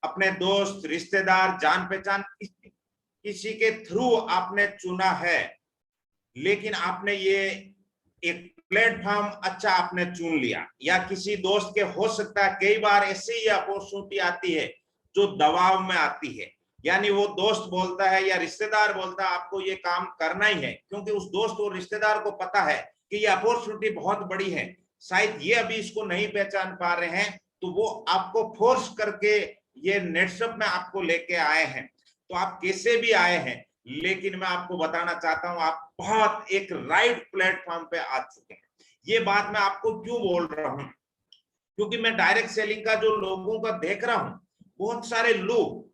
अपने दोस्त, रिश्तेदार, जान पहचान किसी के थ्रू आपने चुना है, लेकिन आपने ये एक प्लेटफॉर्म अच्छा आपने चुन लिया, या किसी दोस्त के हो सकता है कई बार ऐसी ही अपॉर्चुनिटी आती है जो दबाव में आती है, यानी वो दोस्त बोलता है या रिश्तेदार बोलता है आपको ये काम करना ही है, क्योंकि उस दोस्त और रिश्तेदार को पता है कि ये अपॉर्चुनिटी बहुत बड़ी है, शायद ये अभी इसको नहीं पहचान पा रहे हैं, तो वो आपको फोर्स करके ये नेटसप में आपको लेके आए हैं। तो आप कैसे भी आए हैं, लेकिन मैं आपको बताना चाहता हूं आप बहुत एक राइट प्लेटफॉर्म पे आ चुके हैं। ये बात मैं आपको क्यों बोल रहा हूं, क्योंकि मैं डायरेक्ट सेलिंग का जो लोगों का देख रहा हूं, बहुत सारे लोग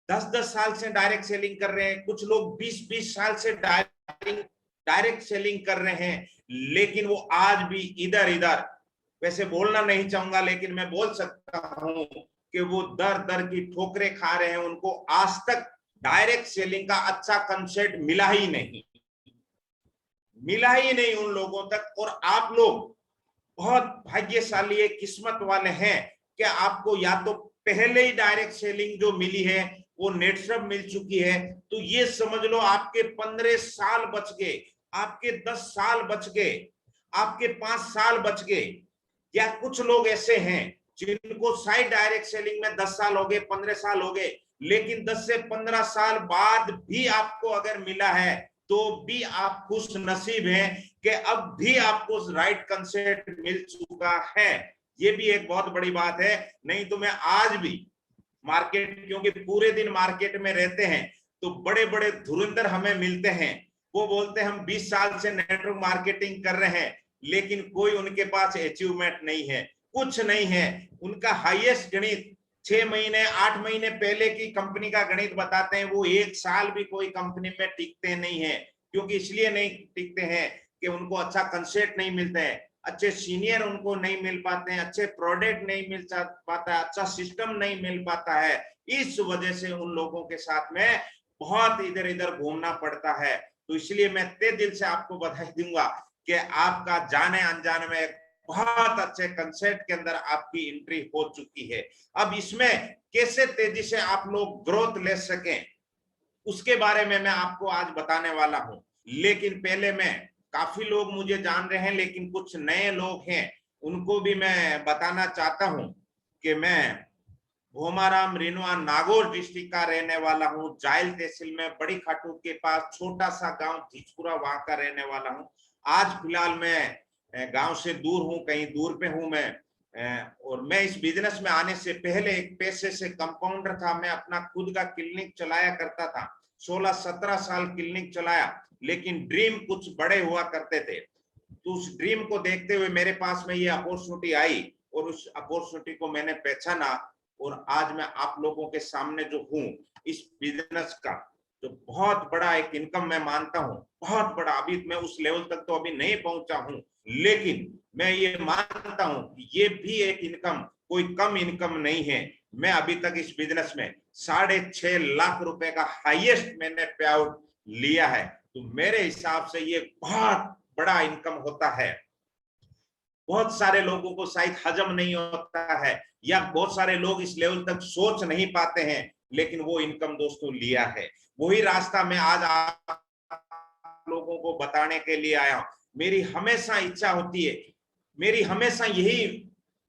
10-10 साल से डायरेक्ट सेलिंग कर रहे हैं, कुछ लोग 20-20 साल से डायरेक्ट सेलिंग कर रहे हैं, लेकिन वो आज भी इधर इधर, वैसे बोलना नहीं चाहूंगा लेकिन मैं बोल सकता हूं कि वो दर दर की ठोकरें खा रहे हैं, उनको आज तक डायरेक्ट सेलिंग का अच्छा कंसेप्ट मिला ही नहीं उन लोगों तक। और आप लोग बहुत भाग्यशाली है, किस्मत वाले हैं कि आपको या तो पहले ही डायरेक्ट सेलिंग जो मिली है वो नेटसप मिल चुकी है, तो ये समझ लो आपके 15 साल बच गए, आपके 10 साल बच गए, आपके 5 साल बच गए। या कुछ लोग ऐसे हैं जिनको शायद डायरेक्ट सेलिंग में 10 साल हो गए, 15 साल हो गए, लेकिन 10 से 15 साल बाद भी आपको अगर मिला है तो भी आप खुश नसीब हैं कि अब भी आपको राइट कंसेप्ट मिल चुका है। ये भी एक बहुत बड़ी बात है, नहीं तो मैं आज भी मार्केट, क्योंकि पूरे दिन मार्केट में रहते हैं, तो बड़े बड़े धुरंधर हमें मिलते हैं, वो बोलते हैं हम 20 साल से नेटवर्क मार्केटिंग कर रहे हैं, लेकिन कोई उनके पास अचीवमेंट नहीं है, कुछ नहीं है। उनका हाईएस्ट गणित 6 महीने 8 महीने पहले की कंपनी का गणित बताते हैं, वो 1 साल भी कोई कंपनी में टिकते नहीं है, क्योंकि इसलिए नहीं टिकते हैं कि उनको अच्छा कंसेप्ट नहीं मिलता है, अच्छे सीनियर उनको नहीं मिल पाते हैं, अच्छे प्रोडक्ट नहीं मिल पाता है, अच्छा सिस्टम नहीं मिल पाता है। इस वजह से उन लोगों के साथ में बहुत इधर इधर घूमना पड़ता है। तो इसलिए मैं तहे दिल से आपको बधाई दूंगा कि आपका जाने अनजाने में बहुत अच्छे कंसेप्ट के अंदर आपकी एंट्री हो चुकी है। अब इसमें कैसे तेजी से आप लोग ग्रोथ ले सकें, उसके बारे में मैं आपको आज बताने वाला हूं। लेकिन पहले मैं, काफी लोग मुझे जान रहे हैं, लेकिन कुछ नए लोग हैं, उनको भी मैं बताना चाहता हूं कि मैं भोमाराम रेनुआ नागौर डिस्ट्रिक्ट का रहने वाला हूं, जायल तहसील में बड़ी खाटू के पास छोटा सा गांव धीचपुरा, वहां का रहने वाला हूं। आज फिलहाल मैं गांव से दूर हूं, कहीं दूर पे हूं मैं, और मैं इस बिजनेस में आने से पहले एक पैसे से कंपाउंडर था, मैं अपना खुद का क्लिनिक चलाया करता था, 16-17 साल क्लिनिक चलाया, लेकिन ड्रीम कुछ बड़े हुआ करते थे। तो उस ड्रीम को देखते हुए मेरे पास में ये अपॉर्चुनिटी आई, और उस अपॉर्चुनिटी को मैंने पहचाना, और आज मैं आप लोगों के सामने जो हूँ, इस बिजनेस का जो बहुत बड़ा एक इनकम मैं मानता हूँ, बहुत बड़ा, अभी मैं उस लेवल तक तो अभी नहीं पहुंचा हूँ, लेकिन मैं ये मानता हूँ कि ये भी एक इनकम कोई कम इनकम नहीं है। मैं अभी तक इस बिजनेस में 6.5 लाख रुपए का हाईएस्ट मैंने पे आउट लिया है, तो मेरे हिसाब से ये बहुत बड़ा इनकम होता है। बहुत सारे लोगों को शायद हजम नहीं होता है, या बहुत सारे लोग इस लेवल तक सोच नहीं पाते हैं, लेकिन वो इनकम दोस्तों लिया है। वही रास्ता मैं आज आप लोगों को बताने के लिए आया हूं। मेरी हमेशा इच्छा होती है, मेरी हमेशा यही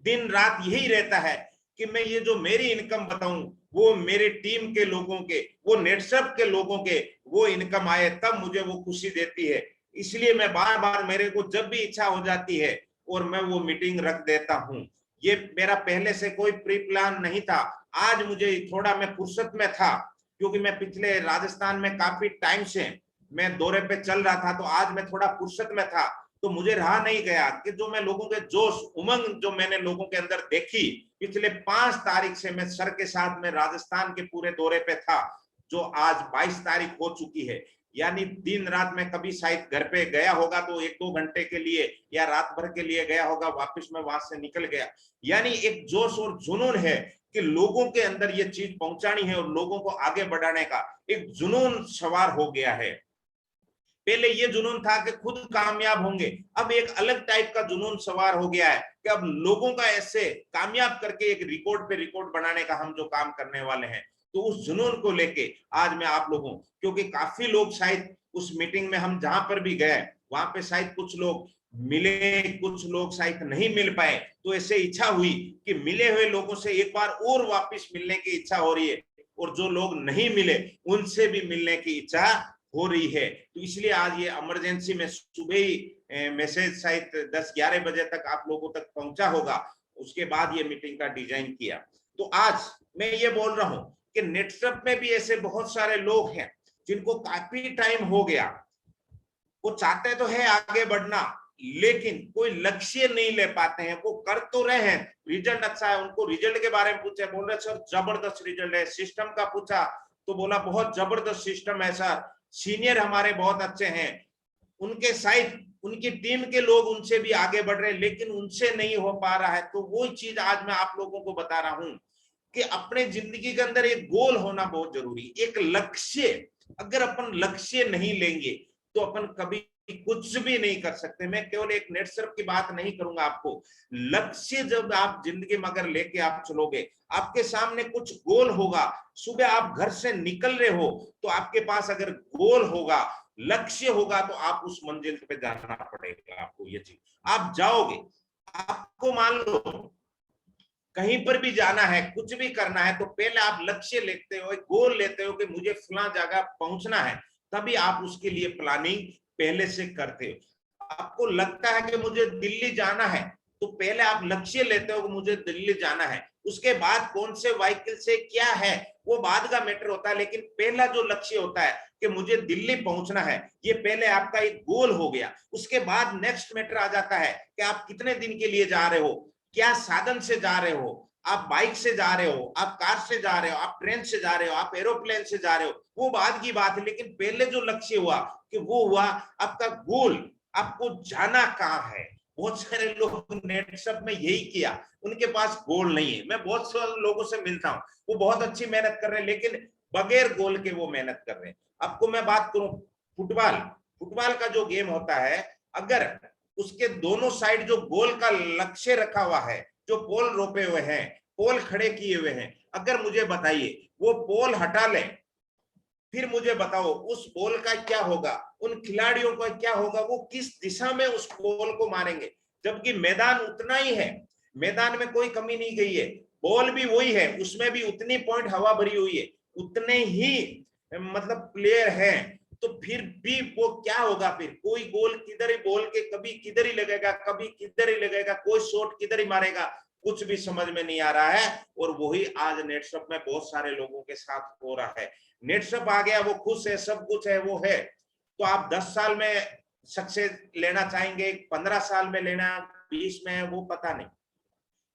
दिन रात यही रहता है कि मैं ये जो मेरी इनकम बताऊं, वो मेरे टीम के लोगों के, वो नेटसप के लोगों के वो इनकम आए, तब मुझे वो खुशी देती है। इसलिए मैं बार बार, मेरे को जब भी इच्छा हो जाती है और मैं वो मीटिंग रख देता हूं। ये मेरा पहले से कोई प्री प्लान नहीं था, आज मुझे थोड़ा मैं फुर्सत में था, क्योंकि मैं पिछले राजस्थान में काफी टाइम से मैं दौरे पे चल रहा था, तो आज मैं थोड़ा फुर्सत में था, तो मुझे रहा नहीं गया कि जो मैं लोगों के जोश उमंग जो मैंने लोगों के अंदर देखी, पिछले 5 तारीख से मैं सर के साथ में राजस्थान के पूरे दौरे पे था, जो आज 22 तारीख हो चुकी है, यानी दिन रात में कभी शायद घर पे गया होगा तो 1-2 घंटे के लिए या रात भर के लिए गया होगा, वापस में वहां से निकल गया। यानी एक जोश और जुनून है कि लोगों के अंदर ये चीज पहुंचानी है और लोगों को आगे बढ़ाने का एक जुनून सवार हो गया है। पहले ये जुनून था कि खुद कामयाब होंगे, अब एक अलग टाइप का जुनून सवार हो गया है कि अब लोगों का ऐसे कामयाब करके एक रिकॉर्ड पे रिकॉर्ड बनाने का हम जो काम करने वाले हैं। तो उस जुनून को लेके आज मैं आप लोगों, क्योंकि काफी लोग शायद उस मीटिंग में हम जहां पर भी गए वहां पे शायद कुछ लोग मिले, कुछ लोग शायद नहीं मिल पाए, तो ऐसे इच्छा हुई कि मिले हुए लोगों से एक बार और वापस मिलने की इच्छा हो रही है, और जो लोग नहीं मिले उनसे भी मिलने की इच्छा हो रही है। तो इसलिए आज ये इमरजेंसी में सुबह ही मैसेज शायद 10-11 बजे तक आप लोगों तक पहुंचा होगा, उसके बाद ये मीटिंग का डिजाइन किया। तो आज मैं ये बोल रहा हूं कि नेटवर्क में भी ऐसे बहुत सारे लोग हैं जिनको काफी टाइम हो गया, वो चाहते तो है आगे बढ़ना, लेकिन कोई लक्ष्य नहीं ले पाते हैं। वो कर तो रहे हैं, रिजल्ट अच्छा है, उनको रिजल्ट के बारे में पूछे, बोल रहे सर जबरदस्त रिजल्ट है। सिस्टम का पूछा तो बोला बहुत जबरदस्त सिस्टम है सर, सीनियर हमारे बहुत अच्छे हैं, उनके साइड उनकी टीम के लोग उनसे भी आगे बढ़ रहे हैं, लेकिन उनसे नहीं हो पा रहा है। तो वो चीज आज मैं आप लोगों को बता रहा हूं कि अपने जिंदगी के अंदर एक गोल होना बहुत जरूरी, एक लक्ष्य। अगर अपन लक्ष्य नहीं लेंगे तो अपन कभी कुछ भी नहीं कर सकते। मैं केवल एक नेट सर्फ की बात नहीं करूंगा आपको, लक्ष्य जब आप जिंदगी में अगर लेके आप चलोगे, आपके सामने कुछ गोल होगा, सुबह आप घर से निकल रहे हो तो आपके पास अगर गोल होगा, लक्ष्य होगा, तो आप उस मंजिल पे जाना पड़ेगा आपको। ये चीज आप जाओगे, आपको मान लो कहीं पर भी जाना है, कुछ भी करना है, तो पहले आप लक्ष्य लेते हो, एक गोल लेते हो कि मुझे फला जगह पहुंचना है, तभी आप उसके लिए प्लानिंग पहले से करते हो। आपको लगता है कि मुझे दिल्ली जाना है, तो पहले आप लक्ष्य लेते हो कि मुझे दिल्ली जाना है। उसके बाद कौन से व्हीकल से क्या है वो बाद का मैटर होता है, लेकिन पहला जो लक्ष्य होता है कि मुझे दिल्ली पहुंचना है, ये पहले आपका एक गोल हो गया। उसके बाद नेक्स्ट मैटर आ जाता है कि आप कितने दिन के लिए जा रहे हो, क्या साधन से जा रहे हो, आप बाइक से जा रहे हो, आप कार से जा रहे हो, आप ट्रेन से जा रहे हो, आप एरोप्लेन से जा रहे हो, वो बाद की बात है। लेकिन पहले जो लक्ष्य हुआ कि वो हुआ आपका गोल, आपको जाना कहाँ है। बहुत सारे लोग नेट सब में यही किया, उनके पास गोल नहीं है। मैं बहुत सारे लोगों से मिलता हूँ, वो बहुत अच्छी मेहनत कर रहे हैं, लेकिन बगैर गोल के वो मेहनत कर रहे हैं। आपको मैं बात करूं फुटबॉल, फुटबॉल का जो गेम होता है, अगर उसके दोनों साइड जो गोल का लक्ष्य रखा हुआ है, जो पोल रोपे हुए हैं, पोल खड़े किए हुए हैं, अगर मुझे बताइए वो पोल हटा ले, फिर मुझे बताओ उस पोल का क्या होगा, उन खिलाड़ियों का क्या होगा, वो किस दिशा में उस पोल को मारेंगे। जबकि मैदान उतना ही है, मैदान में कोई कमी नहीं गई है, बॉल भी वही है, उसमें भी उतनी पॉइंट हवा भरी हुई है, उतने ही मतलब प्लेयर हैं, तो फिर भी वो क्या होगा, फिर कोई गोल किधर ही बोल के कभी किधर ही लगेगा, कभी किधर ही लगेगा, कोई शॉट किधर ही मारेगा, कुछ भी समझ में नहीं आ रहा है। और वही आज नेटवर्क में बहुत सारे लोगों के साथ हो रहा है। नेटवर्क आ गया, वो खुश है, सब कुछ है, वो है, तो आप 10 साल में सक्सेस लेना चाहेंगे, 15 साल में लेना, 20 में, वो पता नहीं।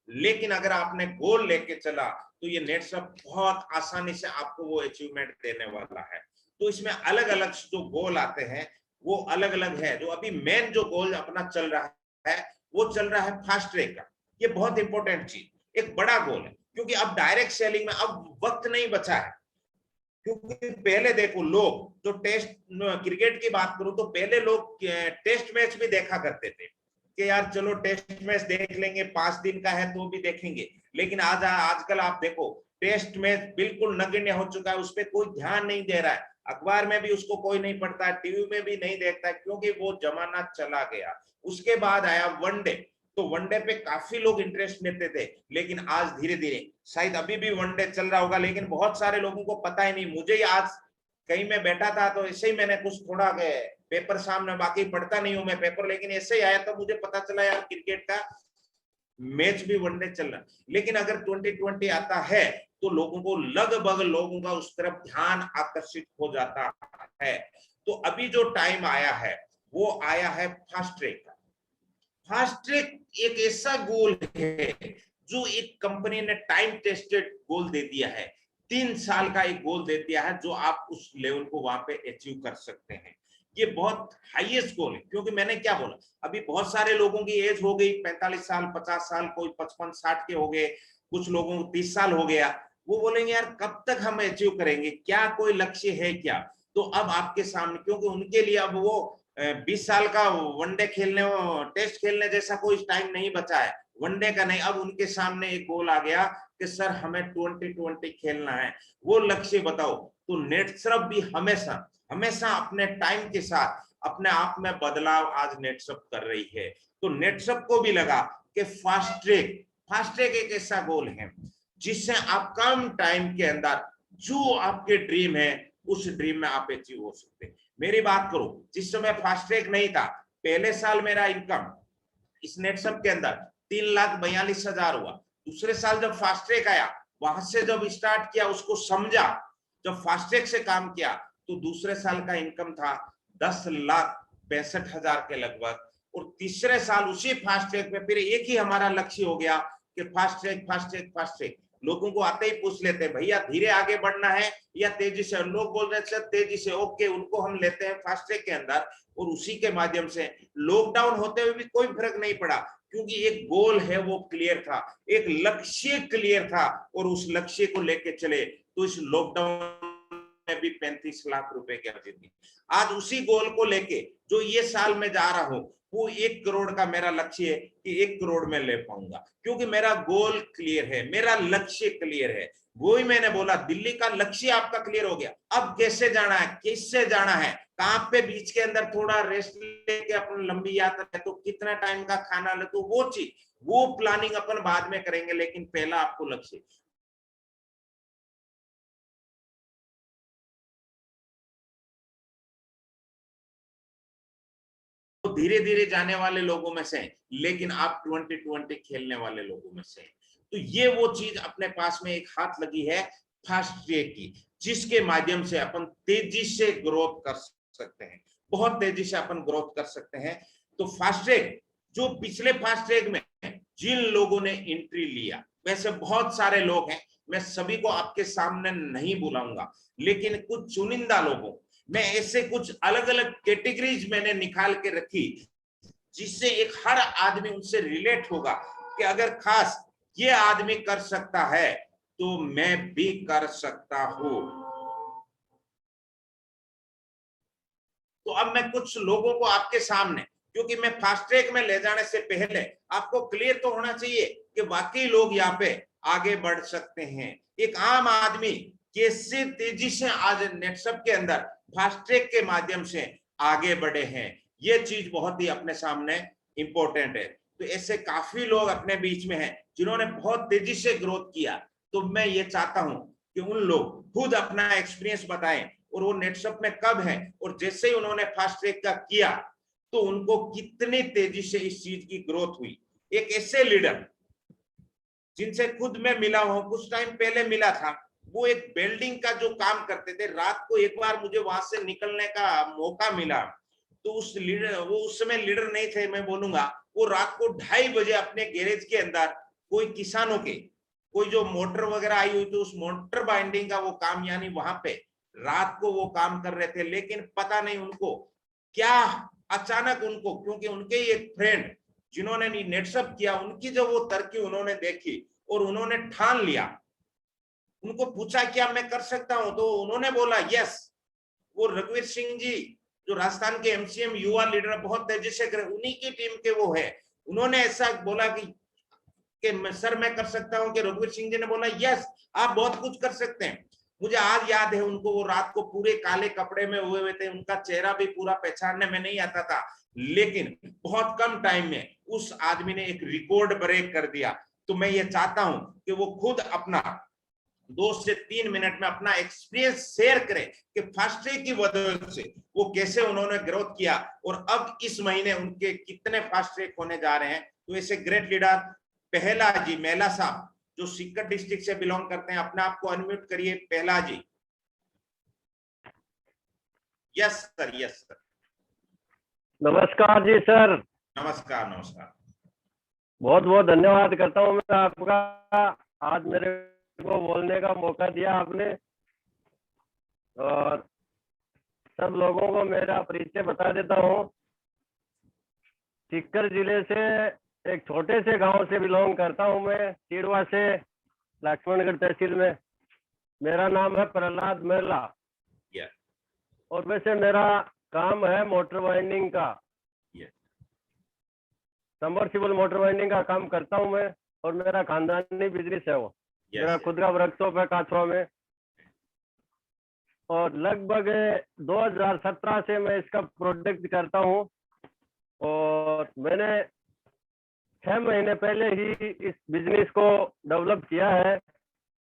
लेकिन अगर आपने गोल लेके चला तो ये नेटवर्क बहुत आसानी से आपको वो अचीवमेंट देने वाला है। तो इसमें अलग अलग जो गोल आते हैं वो अलग अलग है। जो अभी मेन जो गोल अपना चल रहा है वो चल रहा है फास्ट ट्रैक का। ये बहुत इंपॉर्टेंट चीज, एक बड़ा गोल है, क्योंकि अब डायरेक्ट सेलिंग में अब वक्त नहीं बचा है। क्योंकि पहले देखो लोग जो टेस्ट क्रिकेट की बात करूं तो पहले लोग टेस्ट मैच भी देखा करते थे कि यार चलो टेस्ट मैच देख लेंगे, 5 दिन का है तो भी देखेंगे। लेकिन आजकल आप देखो टेस्ट मैच बिल्कुल नगण्य हो चुका है, उस पर कोई ध्यान नहीं दे रहा है, अखबार में भी उसको कोई नहीं पढ़ता है, टीवी में भी नहीं देखता है, क्योंकि वो जमाना चला गया। उसके बाद आया वनडे, तो वनडे पे काफी लोग इंटरेस्ट लेते थे, लेकिन आज धीरे धीरे, शायद अभी भी वनडे चल रहा होगा, लेकिन बहुत सारे लोगों को पता ही नहीं। मुझे ही आज कहीं मैं बैठा था तो ऐसे ही मैंने कुछ थोड़ा पेपर सामने, बाकी पढ़ता नहीं हूं मैं पेपर, लेकिन ऐसे ही आया तो मुझे पता चला यार क्रिकेट का मैच भी वनडे चल रहा। लेकिन अगर 2020 आता है तो लोगों को, लगभग लोगों का उस तरफ ध्यान आकर्षित हो जाता है। तो अभी जो टाइम आया है वो आया है फास्ट ट्रैक का। फास्ट ट्रैक एक ऐसा गोल है जो एक कंपनी ने टाइम टेस्टेड गोल दे दिया है, 3 साल का एक गोल दे दिया है, जो आप उस लेवल को वहां पे अचीव कर सकते हैं। ये बहुत हाईएस्ट गोल है, क्योंकि मैंने क्या बोला, अभी बहुत सारे लोगों की एज हो गई 45 साल, 50 साल, कोई 55-60 के हो गए, कुछ लोगों को 30 साल हो गया। वो बोलेंगे यार कब तक हम अचीव करेंगे, क्या कोई लक्ष्य है क्या। तो अब आपके सामने, क्योंकि उनके लिए अब वो 20 साल का वनडे खेलने, टेस्ट खेलने जैसा कोई टाइम नहीं बचा है, वनडे का नहीं। अब उनके सामने एक गोल आ गया कि सर हमें 2020 खेलना है, वो लक्ष्य बताओ। तो नेटसर्फ भी हमेशा हमेशा अपने टाइम के साथ अपने आप में बदलाव आज नेटसर्फ कर रही है। तो नेटसर्फ को भी लगा कि फास्ट ट्रैक एक ऐसा गोल है जिससे आप कम टाइम के अंदर जो आपके ड्रीम है उस ड्रीम में आप अचीव हो सकते हैं। मेरी बात करो, जिस समय फास्ट ट्रैक नहीं था, पहले साल मेरा इनकम इस नेटसर्फ के अंदर 3,42,000 हुआ। दूसरे साल जब फास्ट ट्रैक आया, वहां से जब स्टार्ट किया, उसको समझा, जब फास्ट ट्रैक से काम किया, तो दूसरे साल का इनकम था 10,62,000 के लगभग। और तीसरे साल उसी फास्ट ट्रैक में फिर एक ही हमारा लक्ष्य हो गया कि fast track fast track fast track. लोगों को आते ही पूछ लेते हैं भैया धीरे आगे बढ़ना है या तेजी से, लोग बोल रहे हैं तेजी से, ओके, उनको हम लेते हैं फास्ट ट्रैक के अंदर। और उसी के माध्यम से लॉकडाउन होते हुए भी कोई फर्क नहीं पड़ा, क्योंकि एक गोल है वो क्लियर था, एक लक्ष्य क्लियर था, और उस लक्ष्य को लेके चले। तो इस लॉकडाउन में भी 35 लाख रुपए की अर्जित की। आज उसी गोल को लेके जो ये साल में जा रहा हूं, वो 1 करोड़ का मेरा लक्ष्य है कि 1 करोड़ में ले पाऊंगा, क्योंकि मेरा गोल क्लियर है, मेरा लक्ष्य क्लियर है। वही मैंने बोला, दिल्ली का लक्ष्य आपका क्लियर हो गया, अब कैसे जाना है, किससे जाना है, कहां पे बीच के अंदर थोड़ा रेस्ट लेके अपनी लंबी यात्रा है, तो कितना टाइम का खाना ले, तो वो चीज, वो प्लानिंग अपन बाद में करेंगे, लेकिन पहला आपको लक्ष्य। तो धीरे धीरे जाने वाले लोगों में से, लेकिन आप 2020 खेलने वाले लोगों में से। तो ये वो चीज अपने पास में एक हाथ लगी है फास्ट ट्रैक की, जिसके माध्यम से अपन तेजी से ग्रोथ कर सकते हैं, बहुत तेजी से अपन ग्रोथ कर सकते हैं। तो फास्ट ट्रैक, जो पिछले फास्ट ट्रैक में जिन लोगों ने एंट्री लिया, वैसे बहुत सारे लोग हैं, मैं सभी को आपके सामने नहीं बुलाऊंगा, लेकिन कुछ चुनिंदा लोगों, मैं ऐसे कुछ अलग अलग कैटेगरीज मैंने निकाल के रखी, जिससे एक हर आदमी उनसे रिलेट होगा कि अगर खास ये आदमी कर सकता है तो मैं भी कर सकता हूं। तो अब मैं कुछ लोगों को आपके सामने, क्योंकि मैं फास्ट ट्रैक में ले जाने से पहले आपको क्लियर तो होना चाहिए कि वाकई लोग यहाँ पे आगे बढ़ सकते हैं। एक आम आदमी कैसे तेजी से आज नेटसर्फ के अंदर फास्ट ट्रैक के माध्यम से आगे बढ़े हैं, ये चीज बहुत ही अपने सामने इंपॉर्टेंट है। तो ऐसे काफी लोग अपने बीच में हैं जिन्होंने बहुत तेजी से ग्रोथ किया। तो मैं ये चाहता हूं कि उन लोग खुद अपना एक्सपीरियंस बताएं, और वो नेटसर्फ में कब है, और जैसे ही उन्होंने फास्ट ट्रैक का किया तो उनको कितनी तेजी से इस चीज की ग्रोथ हुई। एक ऐसे लीडर जिनसे खुद मैं मिला हूं, कुछ टाइम पहले मिला था, वो एक बिल्डिंग का जो काम करते थे, रात को एक बार मुझे वहां से निकलने का मौका मिला, तो उस लीडर, वो उस समय लीडर नहीं थे मैं बोलूंगा, वो रात को 2:30 बजे अपने गैरेज के अंदर कोई किसानों के कोई जो मोटर वगैरह आई हुई थी, उस मोटर बाइंडिंग का वो काम, यानी वहां पे रात को वो काम कर रहे थे। लेकिन पता नहीं उनको क्या, अचानक उनको, क्योंकि उनके ही एक फ्रेंड जिन्होंने नेटसर्फ किया, उनकी जब वो तरक्की उन्होंने देखी और उन्होंने ठान लिया, उनको पूछा क्या मैं कर सकता हूं, तो उन्होंने बोला यस। वो रघुवीर सिंह जी जो राजस्थान के एमसीएम युवा लीडर बहुत तेजी से करे, उन्हीं की टीम के वो है, उन्होंने ऐसा बोला कि सर मैं कर सकता हूं, कि रघुवीर सिंह जी ने बोला यस आप बहुत कुछ कर सकते हैं। मुझे आज याद है उनको, वो रात को पूरे काले कपड़े में हुए थे, उनका चेहरा भी पूरा पहचानने में नहीं आता था, लेकिन बहुत कम टाइम में उस आदमी ने एक रिकॉर्ड ब्रेक कर दिया। तो मैं ये चाहता हूं कि वो खुद अपना 2 से 3 मिनट में अपना एक्सपीरियंस शेयर करें कि फास्ट ट्रैक की वजह से वो कैसे उन्होंने ग्रोथ किया, और अब इस महीने उनके कितने फास्ट ट्रैक होने जा रहे हैं। तो ऐसे ग्रेट लीडर पहला जी मेला साहब जो सीकर डिस्ट्रिक्ट से बिलोंग करते हैं, अपने आप को अनम्यूट करिए पहला जी। Yes sir, yes sir. नमस्कार जी सर। नमस्कार नमस्कार। बहुत बहुत धन्यवाद करता हूँ मैं आपका, आज मेरे को बोलने का मौका दिया आपने। और सब लोगों को मेरा परिचय बता देता हूँ। सीकर जिले से एक छोटे से गांव से बिलोंग करता हूँ मैं, चिड़वा से, लक्ष्मणगढ़ तहसील में। मेरा नाम है प्रहलाद मेहला। और वैसे मेरा काम है मोटर वाइंडिंग का, Yes. सबमर्सिबल मोटर वाइंडिंग का काम करता हूँ मैं, और मेरा खानदानी बिजनेस है वो। Yes, मेरा yes. खुद का वर्कशॉप है काथुआ में, और लगभग 2017 से मैं इसका प्रोडक्ट करता हूँ, और मैंने 6 महीने पहले ही इस बिजनेस को डेवलप किया है,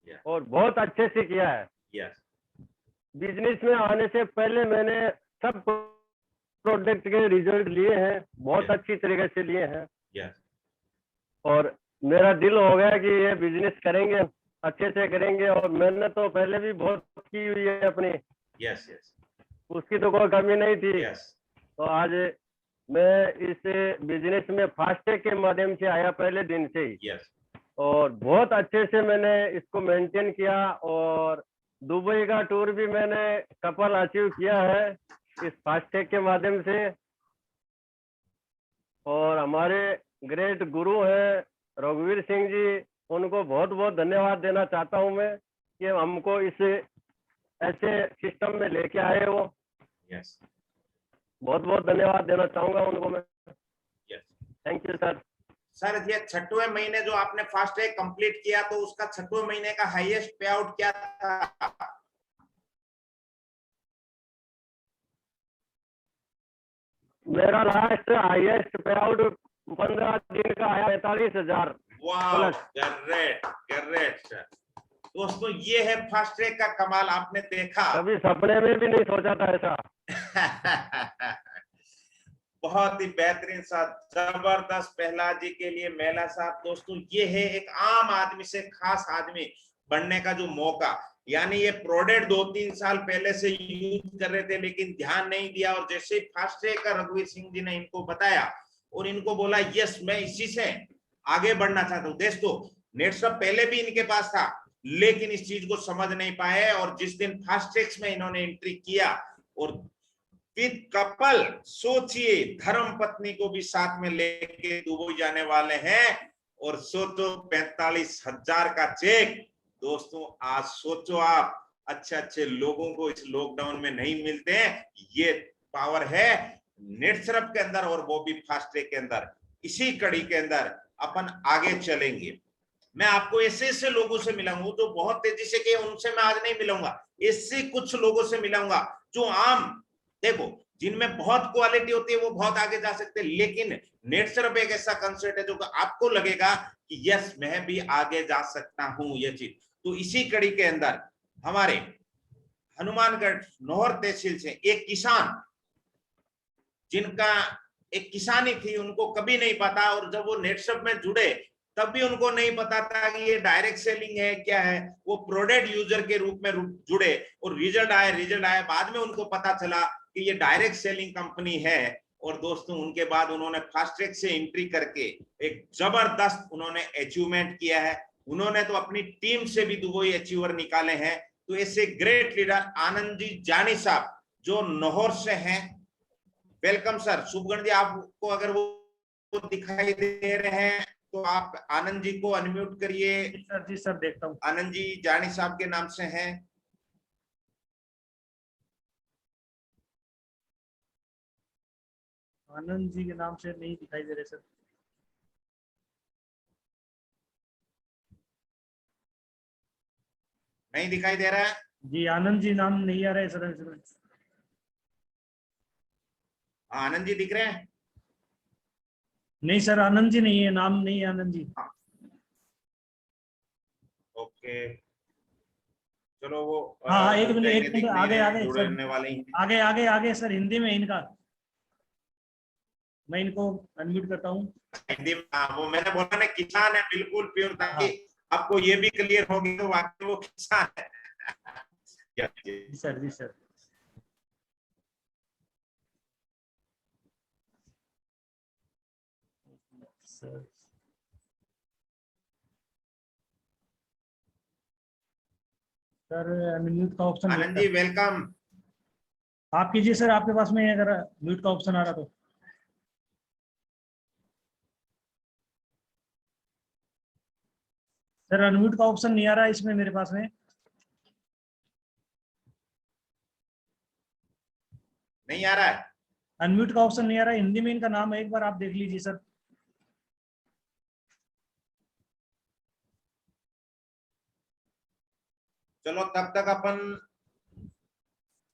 Yeah. और बहुत अच्छे से किया है। Yes. बिजनेस में आने से पहले मैंने सब प्रोडक्ट के रिजल्ट लिए हैं, बहुत Yes. अच्छी तरीके से लिए हैं, Yes. और मेरा दिल हो गया कि ये बिजनेस करेंगे, अच्छे से करेंगे। और मैंने तो पहले भी बहुत की हुई है अपनी, Yes. Yes. उसकी तो कोई कमी नहीं थी। Yes. तो आज मैं इस बिजनेस में फास्टैग के माध्यम से आया पहले दिन से ही, Yes. और बहुत अच्छे से मैंने इसको मेंटेन किया, और दुबई का टूर भी मैंने सफल अचीव किया है इस फास्टैग के माध्यम से। और हमारे ग्रेट गुरु हैं रघुवीर सिंह जी, उनको बहुत बहुत धन्यवाद देना चाहता हूं मैं कि हमको इस ऐसे सिस्टम में लेके आए वो। Yes. बहुत बहुत धन्यवाद देना चाहूंगा उनको मैं। Yes. Thank you sir. Sir, ये 6वें महीने जो आपने फास्टैग कंप्लीट किया, तो उसका 6वें महीने का हाईएस्ट पे आउट क्या था? मेरा लास्ट हाईएस्ट पे आउट 15 दिन का आया 45,000। वाह, ग्रेट ग्रेट सर। दोस्तों, ये है फास्टैग का कमाल, आपने देखा। कभी सपने में भी नहीं सोचा था ऐसा। बहुत ही बेहतरीन साहब, जबरदस्त प्रहलाद जी के लिए मेला साहब। दोस्तों, ये है एक आम आदमी से खास आदमी बनने का जो मौका। यानी ये प्रोडक्ट 2-3 साल पहले से यूज कर रहे थे, लेकिन ध्यान नहीं दिया, और जैसे ही फास्टैग का रघुवीर सिंह जी ने इनको बताया और इनको बोला यस मैं इसी से आगे बढ़ना चाहता हूँ। दोस्तों, नेटसप पहले भी इनके पास था, लेकिन इस चीज को समझ नहीं पाए, और जिस दिन फास्टैग में इन्होंने एंट्री किया और विद कपल, सोचिए धर्म पत्नी को भी साथ में लेके दुबई जाने वाले हैं, और सोचो 45,000 का चेक। दोस्तों, आज सोचो आप, अच्छे अच्छे लोगों को इस लॉकडाउन में नहीं मिलते हैं। ये पावर है नेटसप के अंदर, और वो भी फास्टैग के अंदर। इसी कड़ी के अंदर अपन आगे चलेंगे। मैं आपको ऐसे ऐसे लोगों से मिलाऊंगा जो बहुत तेजी से किए, उनसे मैं आज नहीं मिलाऊंगा। ऐसे कुछ लोगों से मिलाऊंगा जो आम, देखो, जिनमें बहुत क्वालिटी होती है वो बहुत आगे जा सकते हैं, लेकिन नेटसप एक ऐसा कंसेप्ट है जो आपको लगेगा कि यस मैं भी आगे जा सकता हूं ये चीज। तो इसी कड़ी के अंदर हमारे हनुमानगढ़ नौहर तहसील से एक किसान, जिनका एक किसानी थी, उनको कभी नहीं पता, और जब वो नेटसप में जुड़े तब भी उनको नहीं पता था कि ये डायरेक्ट सेलिंग है क्या है। वो प्रोडक्ट यूजर के रूप में जुड़े, और रिजल्ट आए बाद में उनको पता चला कि ये डायरेक्ट सेलिंग कंपनी है। और दोस्तों, उनके बाद उन्होंने फास्टैग से एंट्री करके एक जबरदस्त उन्होंने अचीवमेंट किया है। उन्होंने तो अपनी टीम से भी दुबई अचीवर निकाले हैं। तो ऐसे ग्रेट लीडर आनंद जी जानी साहब जो नौहर से हैं, वेलकम सर। शुभगण जी, आपको अगर वो दिखाई दे रहे हैं तो आप आनंद जी को अनम्यूट करिए। सर जी सर, देखता हूँ। आनंद जी जानी साहब के नाम से हैं। आनंद जी के नाम से नहीं दिखाई दे रहे सर। नहीं दिखाई दे रहा है जी, आनंद जी नाम नहीं आ रहा है सर। आनंद जी दिख रहे हैं? नहीं सर, आनंद जी नहीं है, नाम नहीं है आनंद जी। ओके, चलो वो हाँ, एक मिनट दिख नहीं आगे रहे हैं, आगे सर, जुड़ने वाले ही। आगे आगे आगे सर, हिंदी में इनका, मैं इनको अनम्यूट करता हूँ। हिंदी में, वो मैंने बोला ना किसान है बिल्कुल प्योर, ताकि आपको ये भी क्लियर होगी तो वाकई वो किसान है। जी सर, जी सर। सर सर, अनम्यूट का ऑप्शन आनंद जी वेलकम। आप कीजिए सर, आपके पास में अगर म्यूट का ऑप्शन आ रहा तो। सर, अनम्यूट का ऑप्शन नहीं आ रहा है इसमें मेरे पास में। नहीं आ रहा है? अनम्यूट का ऑप्शन नहीं आ रहा है, हिंदी में इनका नाम है, एक बार आप देख लीजिए सर। चलो तब तक अपन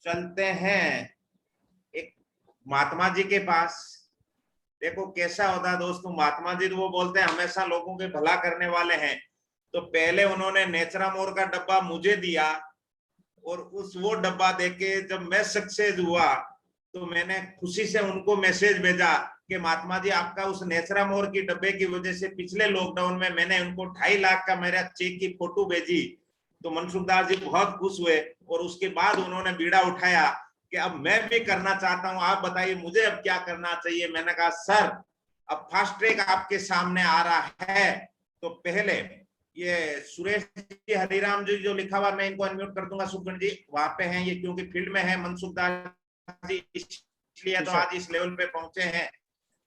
चलते हैं एक महात्मा जी के पास। देखो कैसा होता है दोस्तों, महात्मा जी तो वो बोलते हैं हमेशा लोगों के भला करने वाले हैं। तो पहले उन्होंने नेचरामोर का डब्बा मुझे दिया, और वो डब्बा देके जब मैं सक्सेस हुआ तो मैंने खुशी से उनको मैसेज भेजा कि महात्मा जी आपका उस नेचरामोर की डब्बे की वजह से पिछले लॉकडाउन में मैंने उनको 2.5 लाख का मेरा चेक की फोटो भेजी। तो मनसुख दास जी बहुत खुश हुए, और उसके बाद उन्होंने बीड़ा उठाया कि अब मैं भी करना चाहता हूं, आप बताइए मुझे अब क्या करना चाहिए। मैंने कहा सर अब फास्ट ट्रैक आपके सामने आ रहा है। तो पहले ये सुरेश जी हरिराम जी जो लिखा हुआ, मैं इनको अनम्यूट कर दूंगा, सुखगण जी वहां पे हैं ये, क्योंकि फील्ड में है मनसुख दास जी, इसलिए तो आज इस लेवल पे पहुंचे हैं।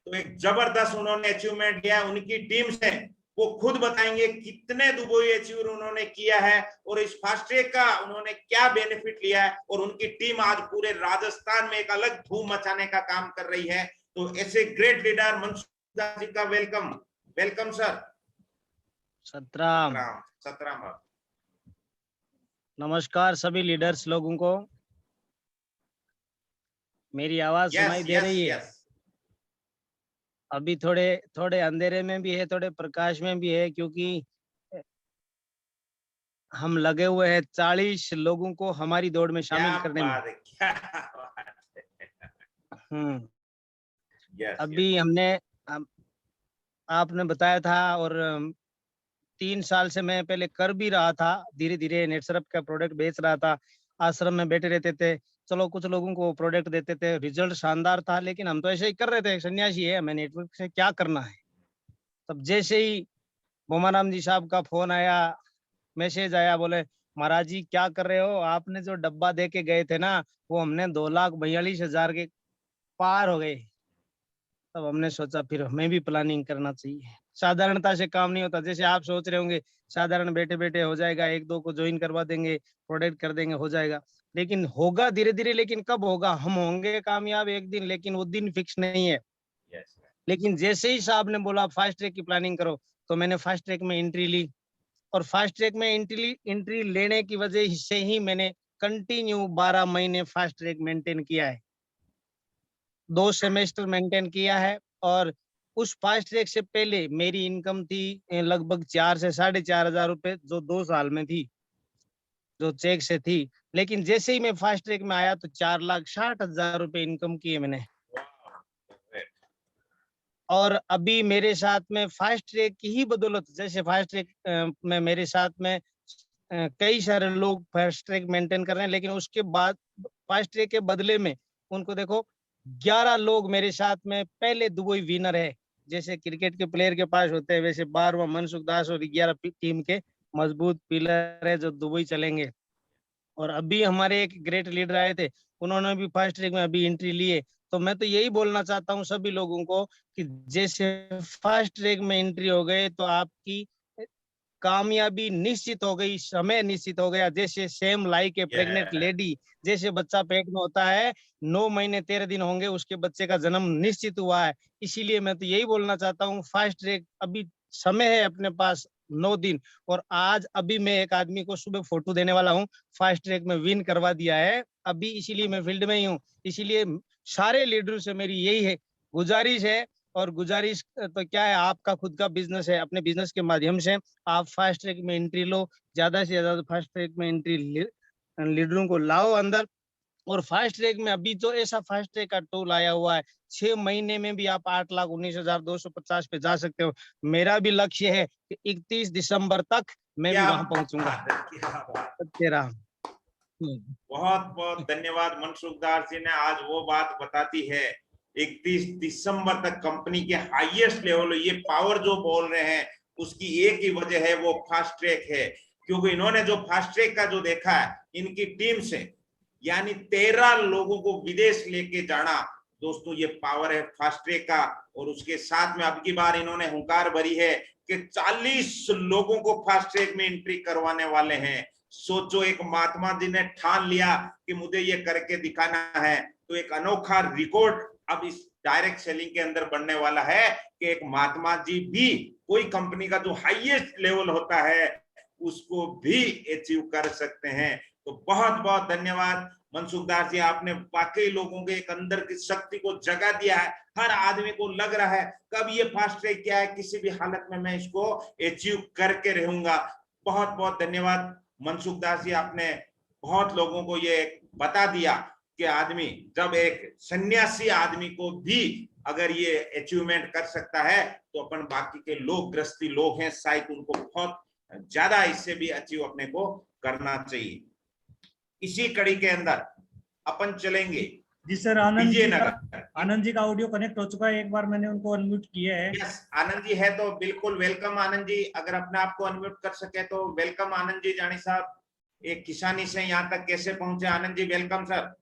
तो एक जबरदस्त उन्होंने अचीवमेंट किया, उनकी टीम से वो खुद बताएंगे कितने दुबई अचीव उन्होंने किया है और इस फास्ट ट्रैक का उन्होंने क्या बेनिफिट लिया है, और उनकी टीम आज पूरे राजस्थान में एक अलग धूम मचाने का काम कर रही है। तो ऐसे ग्रेट लीडर मनसुख दास जी का welcome, welcome sir. Satram. Satram. नमस्कार सभी लीडर्स लोगों को, मेरी आवाज सुनाई दे रही है? अभी थोड़े थोड़े अंधेरे में भी है, थोड़े प्रकाश में भी है, क्योंकि हम लगे हुए हैं 40 लोगों को हमारी दौड़ में शामिल करने में। अभी हमने आपने बताया था, और 3 साल से मैं पहले कर भी रहा था, धीरे धीरे नेटसर्फ का प्रोडक्ट बेच रहा था। आश्रम में बैठे रहते थे, चलो कुछ लोगों को प्रोडक्ट देते थे, रिजल्ट शानदार था, लेकिन हम तो ऐसे ही कर रहे थे, सन्यासी है, हमें नेटवर्क से क्या करना है। तब जैसे ही बोमाराम जी साहब का फोन आया, मैसेज आया, बोले महाराज जी क्या कर रहे हो, आपने जो डब्बा दे के गए थे ना, वो हमने 2,42,000 के पार हो गए। तब हमने सोचा फिर हमें भी प्लानिंग करना चाहिए। साधारणता से काम नहीं होता, जैसे आप सोच रहे होंगे साधारण बैठे बैठे हो जाएगा, 1-2 को ज्वाइन करवा देंगे, प्रोडक्ट कर देंगे, हो जाएगा, लेकिन होगा धीरे धीरे। लेकिन कब होगा? हम होंगे कामयाब एक दिन, लेकिन वो दिन फिक्स नहीं है। लेकिन जैसे ही साहब ने बोला फास्ट ट्रैक की प्लानिंग करो, तो मैंने फास्ट ट्रैक में एंट्री ली, और फास्ट ट्रैक में एंट्री लेने की वजह से ही मैंने कंटिन्यू 12 महीने फास्ट ट्रैक मेंटेन किया है, 2 सेमेस्टर मेंटेन किया है। और उस फास्ट ट्रैक से पहले मेरी इनकम थी लगभग 4 से 4,500 रुपए, जो 2 साल में थी, जो चेक से थी। लेकिन जैसे ही मैं फास्ट ट्रैक में आया तो 4,60,000 रुपए इनकम किए मैंने। और अभी मेरे साथ में फास्ट ट्रैक की ही बदौलत, जैसे फास्ट ट्रैक में मेरे साथ में कई सारे लोग फास्ट ट्रैक मेंटेन कर रहे हैं, लेकिन उसके बाद फास्ट ट्रैक के बदले में उनको देखो 11 लोग मेरे साथ में पहले दुबई विनर है। जैसे क्रिकेट के प्लेयर के पास होते हैं, वैसे 12वां मनसुख दास और 11 टीम के मजबूत पिलर है जो दुबई चलेंगे। और अभी हमारे एक ग्रेट लीडर आए थे, उन्होंने भी फास्ट ट्रैक में अभी एंट्री ली है। तो मैं तो यही बोलना चाहता हूँ सभी लोगों को कि जैसे फास्ट ट्रैक में एंट्री हो गए तो आपकी कामयाबी निश्चित हो गई, समय निश्चित हो गया। जैसे same like a pregnant lady, जैसे बच्चा पेट में होता है, 9 महीने 13 दिन होंगे, उसके बच्चे का जन्म निश्चित हुआ है। इसीलिए मैं तो यही बोलना चाहता हूँ, फास्ट ट्रैक अभी समय है अपने पास 9 दिन। और आज अभी मैं एक आदमी को सुबह फोटो देने वाला हूँ, फास्ट ट्रैक में विन करवा दिया है अभी, इसीलिए मैं फील्ड में ही हूँ। इसीलिए सारे लीडरों से मेरी यही है गुजारिश है, और गुजारिश तो क्या है, आपका खुद का बिजनेस है, अपने बिजनेस के माध्यम से आप फास्ट ट्रैक में एंट्री लो, ज्यादा से ज्यादा फास्ट ट्रैक में एंट्री लीडरों को लाओ अंदर। और फास्ट ट्रैक में अभी जो ऐसा फास्ट ट्रैक का टूल आया हुआ है, 6 महीने में भी आप 8,19,250 पे जा सकते हो। मेरा भी लक्ष्य है कि 31 दिसंबर तक मैं भी वहां पहुंचूंगा। तेरा बहुत बहुत धन्यवाद मनसुख दास जी ने, आज वो बात बताती है 31 दिसंबर तक कंपनी के हाईएस्ट लेवल, ये पावर जो बोल रहे हैं उसकी एक ही वजह है, वो फास्ट ट्रैक है। क्योंकि इन्होंने जो फास्ट ट्रैक का जो देखा है इनकी टीम से, यानी 13 लोगों को विदेश लेके जाना, दोस्तों ये पावर है फास्ट ट्रैक का। और उसके साथ में अब की बार इन्होंने हुंकार भरी है कि 40 लोगों को फास्ट ट्रैक में एंट्री करवाने वाले हैं। सोचो, एक महात्मा जी ने ठान लिया कि मुझे ये करके दिखाना है, तो एक अनोखा रिकॉर्ड अब इस डायरेक्ट सेलिंग के अंदर बनने वाला है कि एक महात्मा जी भी कोई कंपनी का जो हाईएस्ट लेवल होता है उसको भी अचीव कर सकते हैं। तो बहुत बहुत धन्यवाद मनसुख दास जी, आपने वाकई लोगों के एक अंदर की शक्ति को जगा दिया है। हर आदमी को लग रहा है कब ये फास्ट ट्रैक क्या है, किसी भी हालत में मैं इसको अचीव करके रहूंगा। बहुत बहुत धन्यवाद मनसुख दास जी, आपने बहुत लोगों को ये बता दिया कि आदमी जब एक सन्यासी आदमी को भी अगर ये अचीवमेंट कर सकता है तो अपन बाकी के लोग गृहस्थी लोग हैं शायद उनको बहुत ज्यादा इससे भी अचीव अपने को करना चाहिए। इसी कड़ी के अंदर अपन चलेंगे जी सर, आनंद जी का ऑडियो कनेक्ट हो चुका है, एक बार मैंने उनको अनम्यूट किया है। यस, आनंद जी है तो बिल्कुल वेलकम। आनंद जी अगर अपने आप को अनम्यूट कर सके तो वेलकम। आनंद जी जानी साहब एक किसानी से यहाँ तक कैसे पहुंचे? Anand ji welcome sir.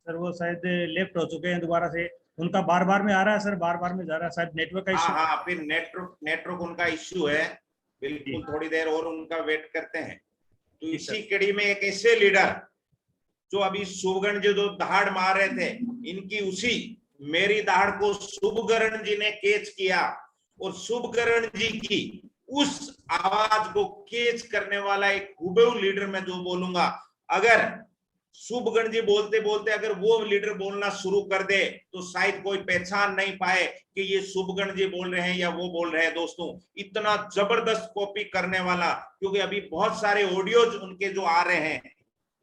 Sir वो शायद लेफ्ट हो चुके हैं दोबारा से, उनका बार बार में आ रहा है सर, बार बार में जा रहा है, शायद नेटवर्क का इश्यू। हाँ, फिर नेटवर्क उनका इश्यू है, बिल्कुल थोड़ी देर और उनका वेट करते हैं। तो इसी कड़ी में एक ऐसे लीडर जो अभी शुभगण जी जो दहाड़ मार रहे थे, इनकी उसी मेरी दहाड़ को शुभकरण जी ने कैच किया और शुभकरण जी की उस आवाज को कैच करने वाला एक हुबहू लीडर मैं जो बोलूंगा, अगर शुभगण जी बोलते बोलते अगर वो लीडर बोलना शुरू कर दे तो शायद कोई पहचान नहीं पाए कि ये शुभगण जी बोल रहे हैं या वो बोल रहे हैं। दोस्तों, इतना जबरदस्त कॉपी करने वाला, क्योंकि अभी बहुत सारे ऑडियोज उनके जो आ रहे हैं,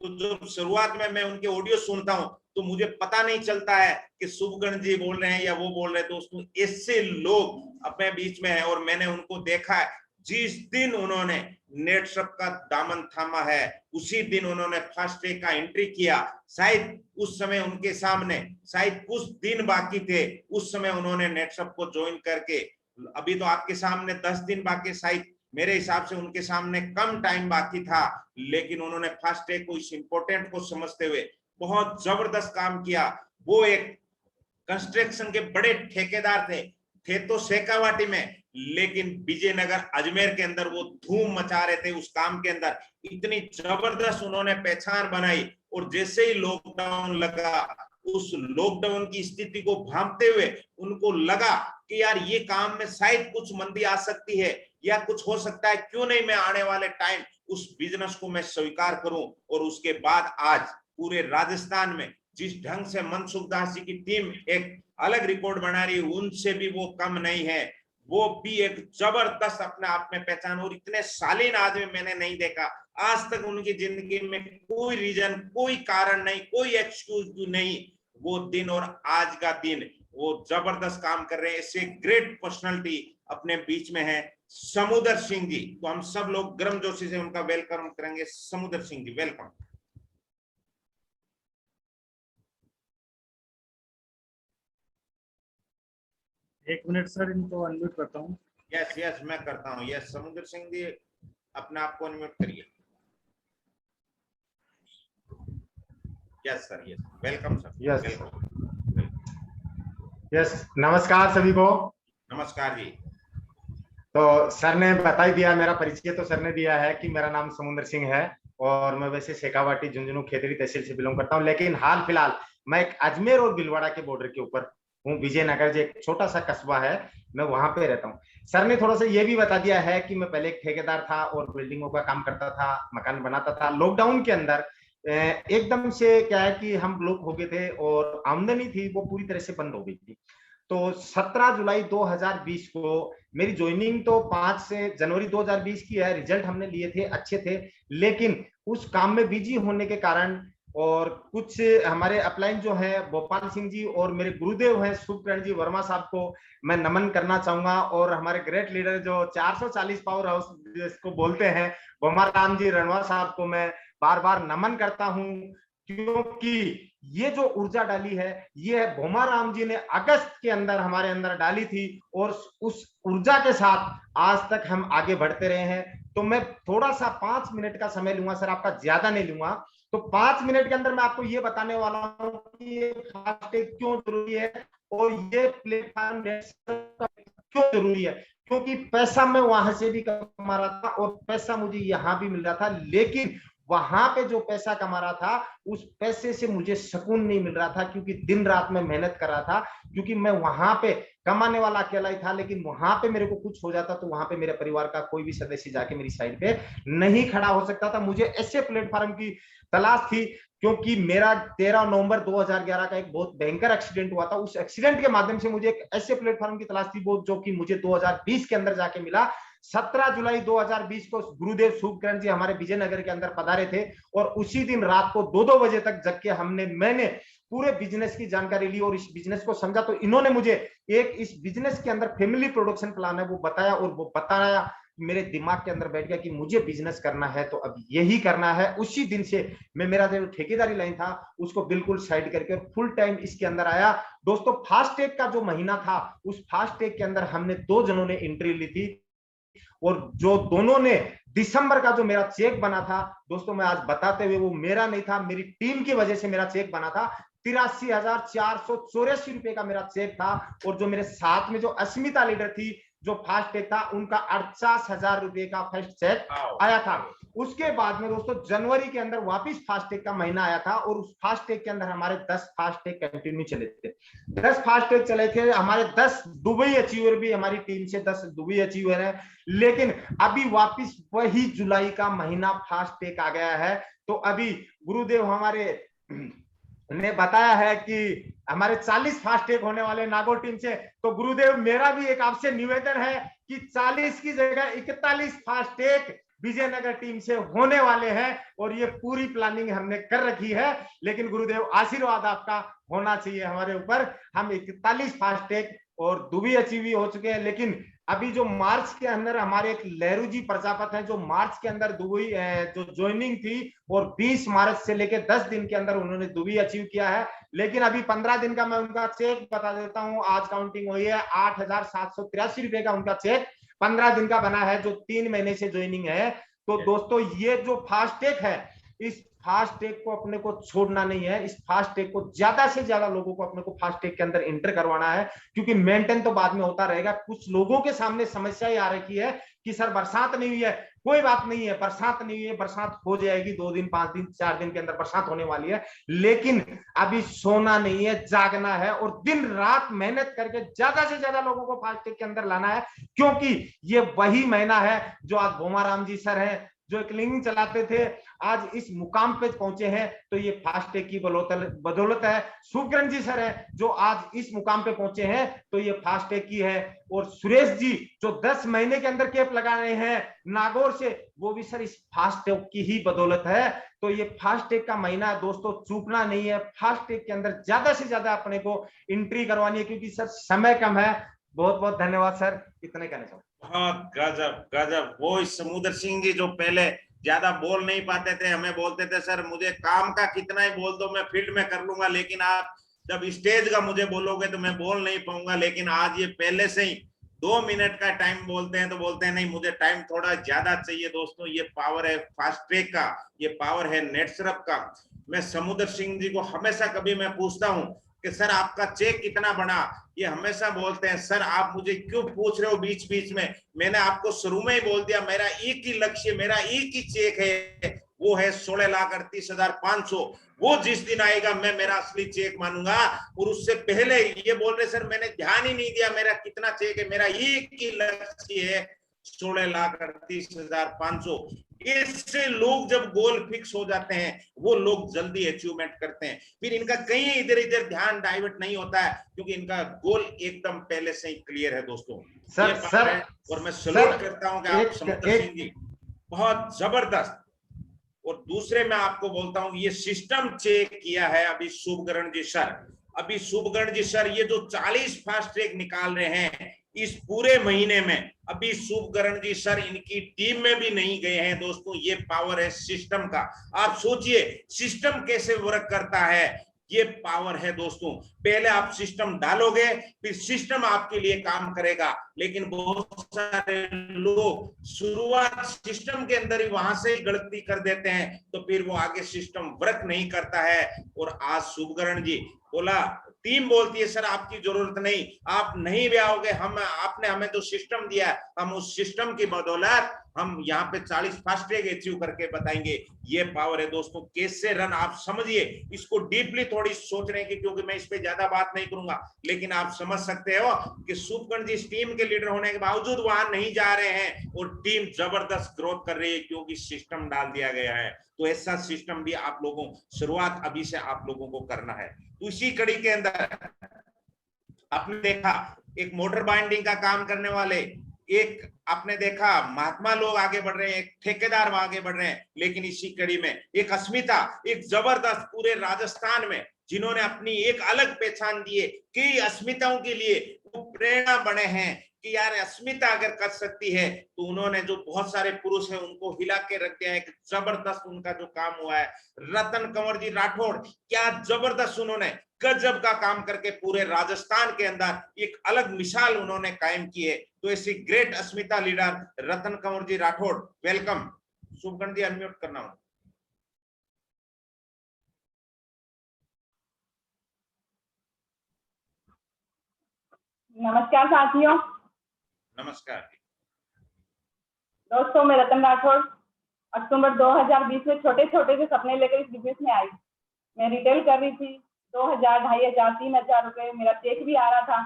तो जो शुरुआत में मैं उनके ऑडियो सुनता हूं तो मुझे पता नहीं चलता है कि शुभगण जी बोल रहे हैं या वो बोल रहे हैं। दोस्तों, ऐसे लोग अपने बीच में है और मैंने उनको देखा है। जिस दिन उन्होंने नेटशप का दामन थामा है उसी दिन उन्होंने फास्ट ट्रैक का एंट्री किया। शायद उस समय उनके सामने शायद कुछ दिन बाकी थे, उस समय उन्होंने नेटशप को ज्वाइन करके, अभी तो आपके सामने 10 दिन बाकी, शायद मेरे हिसाब से उनके सामने कम टाइम बाकी था, लेकिन उन्होंने फास्ट ट्रैक को इस इंपॉर्टेंट को समझते हुए बहुत जबरदस्त काम किया। वो एक कंस्ट्रक्शन के बड़े ठेकेदार थे तो शेखावाटी में, लेकिन विजयनगर अजमेर के अंदर वो धूम मचा रहे थे उस काम के अंदर। इतनी जबरदस्त उन्होंने पहचान बनाई और जैसे ही लॉकडाउन लगा, उस लॉकडाउन की स्थिति को भांपते हुए उनको लगा कि यार ये काम में शायद कुछ मंदी आ सकती है या कुछ हो सकता है, क्यों नहीं मैं आने वाले टाइम उस बिजनेस को मैं स्वीकार करूं। और उसके बाद आज पूरे राजस्थान में जिस ढंग से मनसुख दास जी की टीम एक अलग रिकॉर्ड बना रही है, उनसे भी वो कम नहीं है। वो भी एक जबरदस्त अपने आप में पहचान, और इतने शालीन आदमी मैंने नहीं देखा आज तक। उनकी जिंदगी में कोई रीजन, कोई कारण नहीं, कोई एक्सक्यूज नहीं। वो दिन और आज का दिन वो जबरदस्त काम कर रहे हैं। ऐसे ग्रेट पर्सनालिटी अपने बीच में है समुद्र सिंह जी, तो हम सब लोग गर्मजोशी से उनका वेलकम करेंगे। समुद्र सिंह जी वेलकम। एक मिनट सर, इनको अनम्यूट करता हूँ। यस मैं करता हूँ। यस समुद्र सिंह जी अपने आप को अनम्यूट करिए। Yes sir, yes welcome sir. Yes नमस्कार सभी को। नमस्कार जी। तो सर ने बता ही दिया, मेरा परिचय तो सर ने दिया है कि मेरा नाम समुद्र सिंह है और मैं वैसे शेखावाटी झुंझुनू खेतड़ी तहसील से बिलोंग करता हूं, लेकिन हाल फिलहाल मैं एक अजमेर और भीलवाड़ा के बॉर्डर के ऊपर हूँ। विजयनगर जो एक छोटा सा कस्बा है, मैं वहां पे रहता हूँ। सर ने थोड़ा सा ये भी बता दिया है कि मैं पहले एक ठेकेदार था और बिल्डिंगों का काम करता था, मकान बनाता था। लॉकडाउन के अंदर एकदम से क्या है कि हम लोग हो गए थे और आमदनी थी वो पूरी तरह से बंद हो गई थी। तो 17 जुलाई 2020 को मेरी ज्वाइनिंग तो 5 जनवरी 2020 की है। रिजल्ट हमने लिए थे, अच्छे थे, लेकिन उस काम में बिजी होने के कारण और कुछ हमारे अपलाइन जो है गोपाल सिंह जी और मेरे गुरुदेव हैं शुभकरण जी वर्मा साहब को मैं नमन करना चाहूंगा, और हमारे ग्रेट लीडर जो 440 पावर हाउस जिसको बोलते हैं भोमाराम जी रणवा साहब को मैं बार बार नमन करता हूं, क्योंकि ये जो ऊर्जा डाली है ये भोमाराम जी ने अगस्त के अंदर हमारे अंदर डाली थी और उस ऊर्जा के साथ आज तक हम आगे बढ़ते रहे हैं। तो मैं थोड़ा सा 5 मिनट का समय लूंगा सर, आपका ज्यादा नहीं लूंगा। तो 5 मिनट के अंदर मैं आपको ये बताने वाला हूं कि ये फास्ट ट्रैक क्यों जरूरी है और ये प्लेटफॉर्म क्यों जरूरी है। क्योंकि पैसा मैं वहां से भी कमा रहा था और पैसा मुझे यहां भी मिल रहा था, लेकिन वहां पे जो पैसा कमा रहा था उस पैसे से मुझे सुकून नहीं मिल रहा था, क्योंकि दिन रात मैं मेहनत कर रहा था, क्योंकि मैं वहां पे कमाने वाला अकेला ही था। लेकिन वहां पे मेरे को कुछ हो जाता तो वहां पे मेरे परिवार का कोई भी सदस्य जाके मेरी साइड पे नहीं खड़ा हो सकता था। मुझे ऐसे प्लेटफॉर्म की तलाश थी, क्योंकि मेरा 13 नवंबर 2011 का एक बहुत भयंकर एक्सीडेंट हुआ था। उस एक्सीडेंट के माध्यम से मुझे एक ऐसे प्लेटफॉर्म की तलाश थी जो कि मुझे 2020 के अंदर जाके मिला। 17 जुलाई 2020 को गुरुदेव शुभकरण जी हमारे विजयनगर के अंदर पधारे थे, और उसी दिन रात को 2-2 बजे तक जग के मैंने पूरे बिजनेस की जानकारी ली और इस बिजनेस को समझा। तो इन्होंने मुझे एक इस बिजनेस के अंदर फैमिली प्रोडक्शन प्लान है वो बताया, और वो बताया मेरे दिमाग के अंदर बैठ गया कि मुझे बिजनेस करना है तो अब यही करना है। उसी दिन से मैं मेरा जो ठेकेदारी लाइन था उसको बिल्कुल साइड करके और फुल टाइम इसके अंदर आया। दोस्तों, फास्टैग का जो महीना था, उस फास्टैग के अंदर हमने 2 जनों ने एंट्री ली थी, और जो दोनों ने दिसंबर का जो मेरा चेक बना था दोस्तों, मैं आज बताते हुए, वो मेरा नहीं था, मेरी टीम की वजह से मेरा चेक बना था। 83,484 रुपए का मेरा चेक था। और जो मेरे साथ में जो अस्मिता लीडर थी जो फास्टैग था, उनका 48,000 रुपए का फर्स्ट चेक आया था। उसके बाद में दोस्तों जनवरी के अंदर वापस फास्टैग का महीना आया था, और उस फास्टैग के अंदर हमारे 10 फास्टैग कंटिन्यू चले थे। 10 फास्टैग चले थे हमारे, 10 दुबई अचीवर भी हमारी टीम से 10 दुबई अचीवर है। लेकिन अभी वापस वही जुलाई का महीना फास्टैग आ गया है। तो अभी गुरुदेव हमारे ने बताया है कि हमारे 40 फास्टैग होने वाले नागौर टीम से। तो गुरुदेव, मेरा भी एक आपसे निवेदन है कि 40 की जगह 41 फास्टैग विजयनगर टीम से होने वाले हैं, और ये पूरी प्लानिंग हमने कर रखी है। लेकिन गुरुदेव, आशीर्वाद आपका होना चाहिए हमारे ऊपर। हम 41 फास्टैग और दुबई अचीव हो चुके हैं। लेकिन अभी जो मार्च के अंदर हमारे एक लहरू जी प्रजापत हैं, जो मार्च के अंदर दुबई जो ज्वाइनिंग थी, और 20 मार्च से लेकर 10 दिन के अंदर उन्होंने दुबई अचीव किया है। लेकिन अभी 15 दिन का मैं उनका चेक बता देता हूं। आज काउंटिंग हुई है, 8,783 रुपए का उनका चेक 15 दिन का बना है, जो 3 महीने से ज्वाइनिंग है। तो दोस्तों, ये जो फास्टैग है, इस फास्टैग को अपने को छोड़ना नहीं है। इस फास्टैग को ज्यादा से ज्यादा लोगों को अपने को फास्टैग के अंदर एंटर करवाना है, क्योंकि मेंटेन तो बाद में होता रहेगा। कुछ लोगों के सामने समस्या ही आ रही है कि सर बरसात नहीं हुई है। कोई बात नहीं है, बरसात नहीं हुई है, बरसात हो जाएगी, 2 दिन 5 दिन 4 दिन के अंदर बरसात होने वाली है। लेकिन अभी सोना नहीं है, जागना है, और दिन रात मेहनत करके ज्यादा से ज्यादा लोगों को फास्टैग के अंदर लाना है। क्योंकि ये वही महीना है जो आज भोमाराम जी सर है, जो एक लिंग चलाते थे, आज इस मुकाम पे पहुंचे हैं, तो ये फास्टैग की बदौलत है। शुभकरण जी सर है जो आज इस मुकाम पे पहुंचे हैं, तो ये फास्टैग की है। और सुरेश जी जो 10 महीने के अंदर कैप लगा रहे हैं नागौर से, वो भी सर इस फास्टैग की ही बदौलत है। तो ये फास्टैग का महीना है दोस्तों, चूकना नहीं है। फास्टैग के अंदर ज्यादा से ज्यादा अपने को एंट्री करवानी है, क्योंकि सर समय कम है। बहुत बहुत धन्यवाद सर, इतने कहना चाहूंगा। बहुत गजब गजब। वो समुद्र सिंह जी जो पहले ज्यादा बोल नहीं पाते थे, हमें बोलते थे सर मुझे काम का कितना ही बोल दो, मैं फील्ड में कर लूंगा, लेकिन आप जब स्टेज का मुझे बोलोगे तो मैं बोल नहीं पाऊंगा। लेकिन आज ये पहले से ही 2 मिनट का टाइम बोलते हैं, तो बोलते हैं नहीं मुझे टाइम थोड़ा ज्यादा चाहिए। दोस्तों, ये पावर है फास्टैग का, ये पावर है नेटसर्फ का। मैं समुद्र सिंह जी को हमेशा कभी मैं पूछता हूँ कि सर आपका चेक कितना बना, ये हमेशा बोलते हैं सर आप मुझे क्यों पूछ रहे हो बीच बीच में। मैंने आपको शुरू में ही बोल दिया, मेरा एक ही लक्ष्य, मेरा एक ही चेक है, वो है 16,38,500। वो जिस दिन आएगा मैं मेरा असली चेक मानूंगा। और उससे पहले ये बोल रहे सर मैंने ध्यान ही नहीं दिया मेरा कितना चेक है, मेरा एक ही लक्ष्य है 16,38,500। इससे लोग जब गोल फिक्स हो जाते हैं, वो लोग जल्दी अचीवमेंट करते हैं। फिर इनका कहीं इधर इधर ध्यान डाइवर्ट नहीं होता है, क्योंकि इनका गोल एकदम पहले से ही क्लियर है दोस्तों। सर और मैं सलूट करता हूं कि आप समुद्र सिंह जी बहुत जबरदस्त। और दूसरे मैं आपको बोलता हूं, ये सिस्टम चेक किया है अभी शुभकरण जी सर। अभी शुभकरण जी सर ये जो 40 फास्टैग निकाल रहे हैं इस पूरे महीने में, अभी शुभकरण जी सर इनकी टीम में भी नहीं गए हैं। दोस्तों, ये पावर है सिस्टम का। आप सोचिए सिस्टम कैसे वर्क करता है, ये पावर है दोस्तों। पहले आप सिस्टम डालोगे, फिर सिस्टम आपके लिए काम करेगा। लेकिन बहुत सारे लोग शुरुआत सिस्टम के अंदर ही वहां से ही गलती कर देते हैं, तो फिर वो आगे सिस्टम वर्क नहीं करता है। और आज शुभकरण जी बोला, टीम बोलती है सर आपकी जरूरत नहीं, आप नहीं भी आओगे, हम आपने हमें जो सिस्टम दिया है, हम उस सिस्टम की बदौलत हम यहाँ पे 40 फास्ट ट्रैक अचीव करके बताएंगे। ये पावर है दोस्तों, कैसे रन आप समझिए इसको डीपली थोड़ी सोचने की, क्योंकि मैं इस पे ज्यादा बात नहीं करूंगा, लेकिन आप समझ सकते हो कि शुभकर्ण जी इस टीम के लीडर होने के बावजूद वहां नहीं जा रहे हैं और टीम जबरदस्त ग्रोथ कर रही है, क्योंकि सिस्टम डाल दिया गया है। तो ऐसा सिस्टम भी आप लोगों शुरुआत अभी से आप लोगों को करना है। तो इसी कड़ी के अंदर आपने देखा एक मोटर बाइंडिंग का काम करने वाले, एक आपने देखा महात्मा लोग आगे बढ़ रहे हैं, एक ठेकेदार आगे बढ़ रहे हैं, लेकिन इसी कड़ी में एक अस्मिता, एक जबरदस्त पूरे राजस्थान में जिन्होंने अपनी एक अलग पहचान दी है, कई अस्मिताओं के लिए वो प्रेरणा बने हैं कि यार अस्मिता अगर कर सकती है तो उन्होंने जो बहुत सारे पुरुष हैं उनको हिला के रख दिया है। एक जबरदस्त उनका जो काम हुआ है। रतन कंवर जी राठौड़, क्या जबरदस्त उन्होंने गजब का काम करके पूरे राजस्थान के अंदर एक अलग मिसाल उन्होंने कायम की है। तो ऐसी ग्रेट अस्मिता लीडर रतन कंवर जी राठौड़, वेलकम। शुभकर्ण जी अनम्यूट करना हो। नमस्कार साथियों। नमस्कार दोस्तों, मैं रतन राठौड़ अक्टूबर 2020 में छोटे छोटे से सपने लेकर इस बिजनेस में आई। मैं रिटेल कर रही थी, 2000, 2500, 3000 रुपए मेरा चेक भी आ रहा था,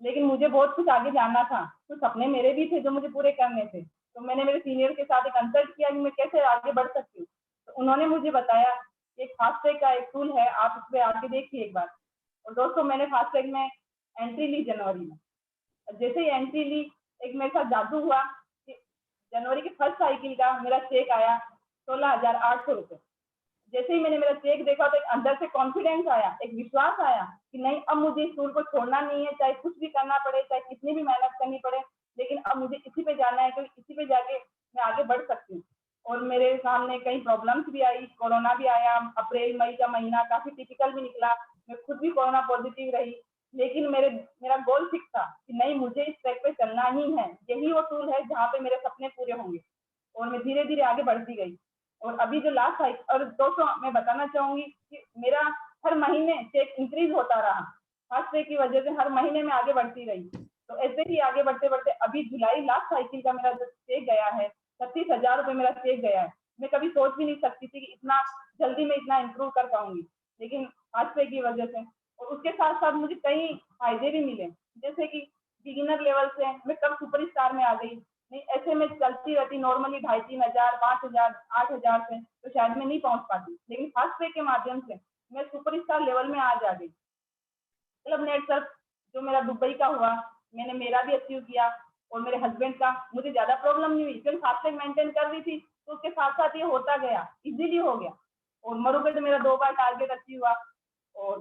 लेकिन मुझे बहुत कुछ आगे जानना था। तो सपने मेरे भी थे जो मुझे पूरे करने थे। तो मैंने मेरे सीनियर के साथ एक कंसल्ट किया कि मैं कैसे आगे बढ़ सकती हूँ। तो उन्होंने मुझे बताया एक फास्ट ट्रैक का एक टूल है, आप उस पर आके देखिए एक बार। और दोस्तों, मैंने फास्ट ट्रैक में एंट्री ली जनवरी में। जैसे ही एंट्री ली, एक मेरे साथ जादू हुआ कि जनवरी के फर्स्ट साइकिल का मेरा चेक आया 16,800 रुपए। जैसे ही मैंने मेरा चेक देखा तो एक अंदर से कॉन्फिडेंस आया, एक विश्वास आया कि नहीं, अब मुझे इस टूल को छोड़ना नहीं है, चाहे कुछ भी करना पड़े, चाहे कितनी भी मेहनत करनी पड़े, लेकिन अब मुझे इसी पे जाना है, क्योंकि इसी पे जाके मैं आगे बढ़ सकती हूँ। और मेरे सामने कई प्रॉब्लम्स भी आई, कोरोना भी आया, अप्रैल मई का महीना काफी टिपिकल भी निकला, मैं खुद भी कोरोना पॉजिटिव रही, लेकिन मेरा गोल फिक्स था कि नहीं, मुझे इस ट्रैक पे चलना ही है, यही वो टूल है जहाँ पे मेरे सपने पूरे होंगे। और मैं धीरे धीरे आगे बढ़ती गई। और अभी जो लास्ट साइकिल, और दोस्तों मैं बताना चाहूंगी कि मेरा हर महीने चेक इंक्रीज होता रहा, फास्ट ट्रैक की वजह से हर महीने में आगे बढ़ती रही। तो ऐसे ही आगे बढ़ते बढ़ते अभी जुलाई लास्ट साइकिल का मेरा जो चेक गया है, 36,000 रुपए मेरा चेक गया है। मैं कभी सोच भी नहीं सकती थी कि इतना जल्दी मैं इतना इम्प्रूव कर पाऊंगी, लेकिन फास्ट ट्रैक की वजह से। और उसके साथ साथ मुझे कई फायदे भी मिले, जैसे कि बिगिनर लेवल से मैं कब सुपर स्टार में आ गई। नहीं, ऐसे में चलती रहती नॉर्मली 2,500, 5,000, 8,000 से तो शायद मैं नहीं पहुंच पाती, लेकिन फास्ट ट्रैक के माध्यम से मैं सुपर स्टार लेवल में आज आ गई। क्लब नेट सर्फ जो मेरा दुबई का हुआ, मैंने मेरा भी अचीव किया, और मेरे हस्बैंड का मुझे ज्यादा प्रॉब्लम नहीं हुई, क्योंकि फास्ट ट्रैक मेंटेन कर रही थी, तो उसके साथ साथ ये होता गया, इजीली हो गया। और मरुगढ़ मेरा 2 बार टारगेट अचीव हुआ, और